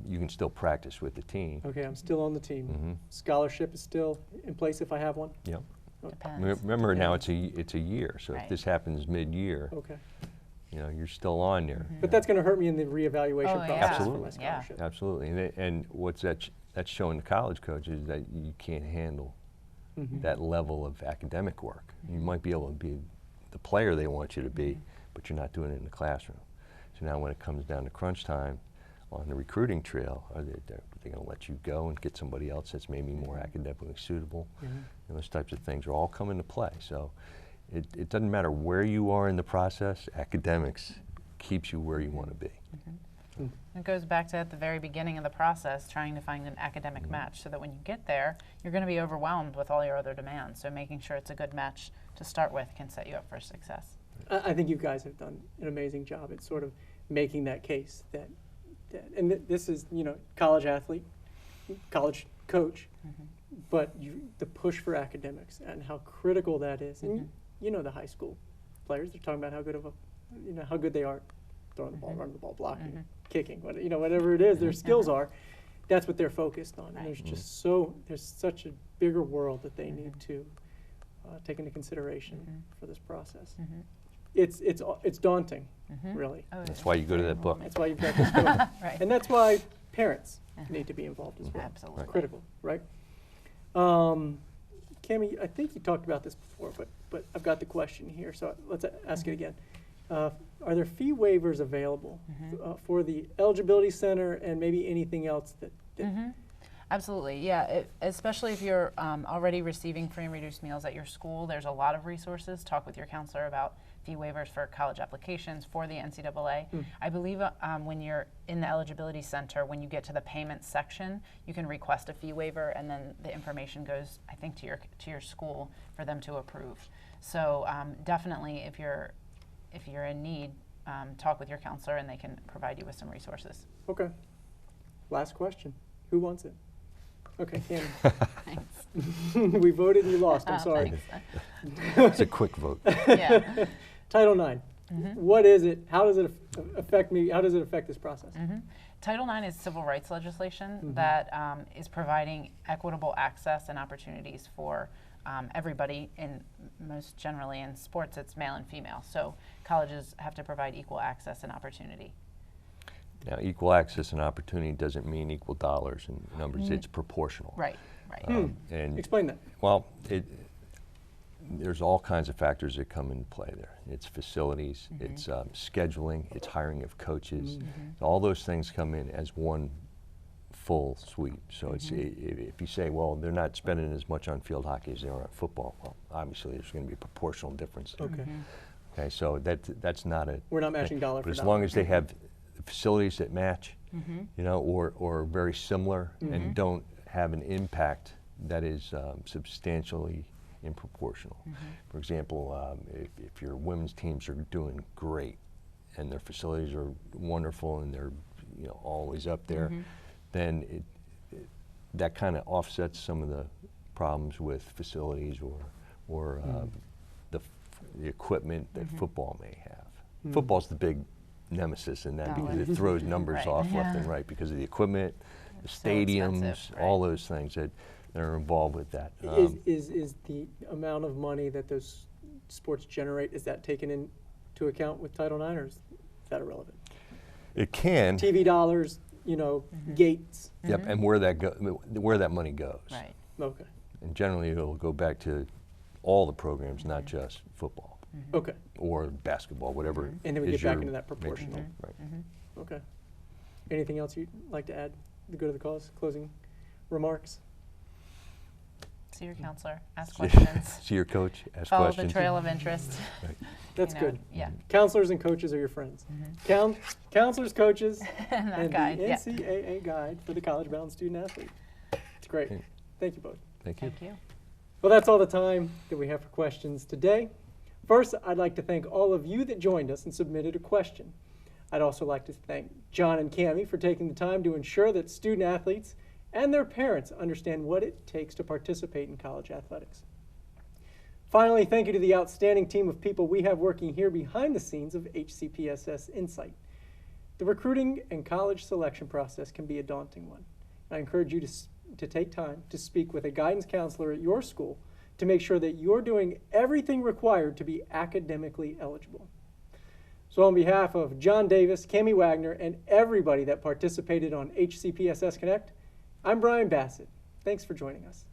Speaker 3: You can still practice with the team.
Speaker 1: Okay, I'm still on the team. Scholarship is still in place if I have one?
Speaker 3: Yep.
Speaker 2: Depends.
Speaker 3: Remember now it's a year, so
Speaker 2: Right.
Speaker 3: if this happens mid-year,
Speaker 1: Okay.
Speaker 3: you're still on there.
Speaker 1: But that's going to hurt me in the reevaluation
Speaker 2: Oh, yeah.
Speaker 1: process for
Speaker 3: Absolutely.
Speaker 1: my scholarship.
Speaker 3: Absolutely, and what's that's showing the college coaches that you can't handle that level of academic work. You might be able to be the player they want you to be, but you're not doing it in the classroom. So now when it comes down to crunch time on the recruiting trail, are they going to let you go and get somebody else that's maybe more academically suitable? And those types of things are all come into play. So it doesn't matter where you are in the process, academics keeps you where you want to be.
Speaker 2: It goes back to at the very beginning of the process, trying to find an academic match so that when you get there, you're going to be overwhelmed with all your other demands. So making sure it's a good match to start with can set you up for success.
Speaker 1: I think you guys have done an amazing job at sort of making that case and this is, college athlete, college coach, but the push for academics and how critical that is. And the high school players, they're talking about how good how good they are throwing the ball, running the ball, blocking, kicking, whatever it is, their skills are. That's what they're focused on. And there's just there's such a bigger world that they need to take into consideration for this process. It's daunting, really.
Speaker 2: Oh,
Speaker 3: That's why you go to that book.
Speaker 1: That's why you've got this book.
Speaker 2: Right.
Speaker 1: And that's why parents need to be involved as well.
Speaker 2: Absolutely.
Speaker 1: Critical, right? Cammie, I think you talked about this before, but I've got the question here, so let's ask it again. Are there fee waivers available for the Eligibility Center and maybe anything else that
Speaker 2: Absolutely, yeah. Especially if you're already receiving free and reduced meals at your school, there's a lot of resources. Talk with your counselor about fee waivers for college applications for the NCAA. I believe when you're in the Eligibility Center, when you get to the payments section, you can request a fee waiver, and then the information goes, I think, to your school for them to approve. So definitely, if you're in need, talk with your counselor, and they can provide you with some resources.
Speaker 1: Okay. Last question. Who wants it? Okay, Cammie.
Speaker 2: Thanks.
Speaker 1: We voted and you lost. I'm
Speaker 2: Oh,
Speaker 1: sorry.
Speaker 3: It's a quick vote.
Speaker 2: Yeah.
Speaker 1: Title IX. What is it? How does it affect me? How does it affect this process?
Speaker 2: Title IX is civil rights legislation that is providing equitable access and opportunities for everybody. Most generally in sports, it's male and female. So colleges have to provide equal access and opportunity.
Speaker 3: Now, equal access and opportunity doesn't mean equal dollars and numbers. It's proportional.
Speaker 2: Right. Right.
Speaker 3: And
Speaker 1: Explain that.
Speaker 3: well, there's all kinds of factors that come into play there. It's facilities, it's scheduling, it's hiring of coaches. All those things come in as one full suite. So it's if you say, well, they're not spending as much on field hockey as they are on football, well, obviously there's going to be a proportional difference there.
Speaker 1: Okay.
Speaker 3: Okay, so that's not a.
Speaker 1: We're not matching dollar
Speaker 3: but
Speaker 1: for
Speaker 3: as
Speaker 1: dollar.
Speaker 3: long as they have facilities that match, or very similar and don't have an impact that is substantially improportional. For example, if your women's teams are doing great and their facilities are wonderful and they're always up there, then that kind of offsets some of the problems with facilities or the equipment that football may have. Football's the big nemesis in that because it throws numbers
Speaker 2: Right.
Speaker 3: off left and right because of the equipment, the
Speaker 2: So
Speaker 3: stadiums,
Speaker 2: expensive, right.
Speaker 3: all those things that are involved with that.
Speaker 1: Is the amount of money that those sports generate, is that taken into account with Title IX, or is that irrelevant?
Speaker 3: It can.
Speaker 1: TV dollars, gates.
Speaker 3: Yep, and where that money goes.
Speaker 2: Right.
Speaker 1: Okay.
Speaker 3: And generally, it'll go back to all the programs, not just football
Speaker 1: Okay.
Speaker 3: or basketball, whatever.
Speaker 1: And then we
Speaker 3: is
Speaker 1: get back
Speaker 3: your
Speaker 1: into that
Speaker 3: major
Speaker 1: proportional.
Speaker 3: thing, Right.
Speaker 1: Okay. Anything else you'd like to add to go to the cause? Closing remarks?
Speaker 2: See your counselor. Ask questions.
Speaker 3: See your coach. Ask
Speaker 2: Follow
Speaker 3: questions.
Speaker 2: the trail of interest.
Speaker 3: Right.
Speaker 1: That's
Speaker 2: You know,
Speaker 1: good.
Speaker 2: Yeah.
Speaker 1: Counselors and coaches are your friends. Counselors, coaches,
Speaker 2: And that
Speaker 1: and
Speaker 2: guide.
Speaker 1: the
Speaker 2: Yeah.
Speaker 1: NCAA guide for the college-bound student athlete. It's great.
Speaker 3: Okay.
Speaker 1: Thank you both.
Speaker 3: Thank you.
Speaker 2: Thank you.
Speaker 1: Well, that's all the time that we have for questions today. First, I'd like to thank all of you that joined us and submitted a question. I'd also like to thank John and Cammie for taking the time to ensure that student athletes and their parents understand what it takes to participate in college athletics. Finally, thank you to the outstanding team of people we have working here behind the scenes of HCPSS Insight. The recruiting and college selection process can be a daunting one. I encourage you to take time to speak with a guidance counselor at your school to make sure that you're doing everything required to be academically eligible. So on behalf of John Davis, Cammie Wagner, and everybody that participated on HCPSS Connect, I'm Brian Bassett. Thanks for joining us.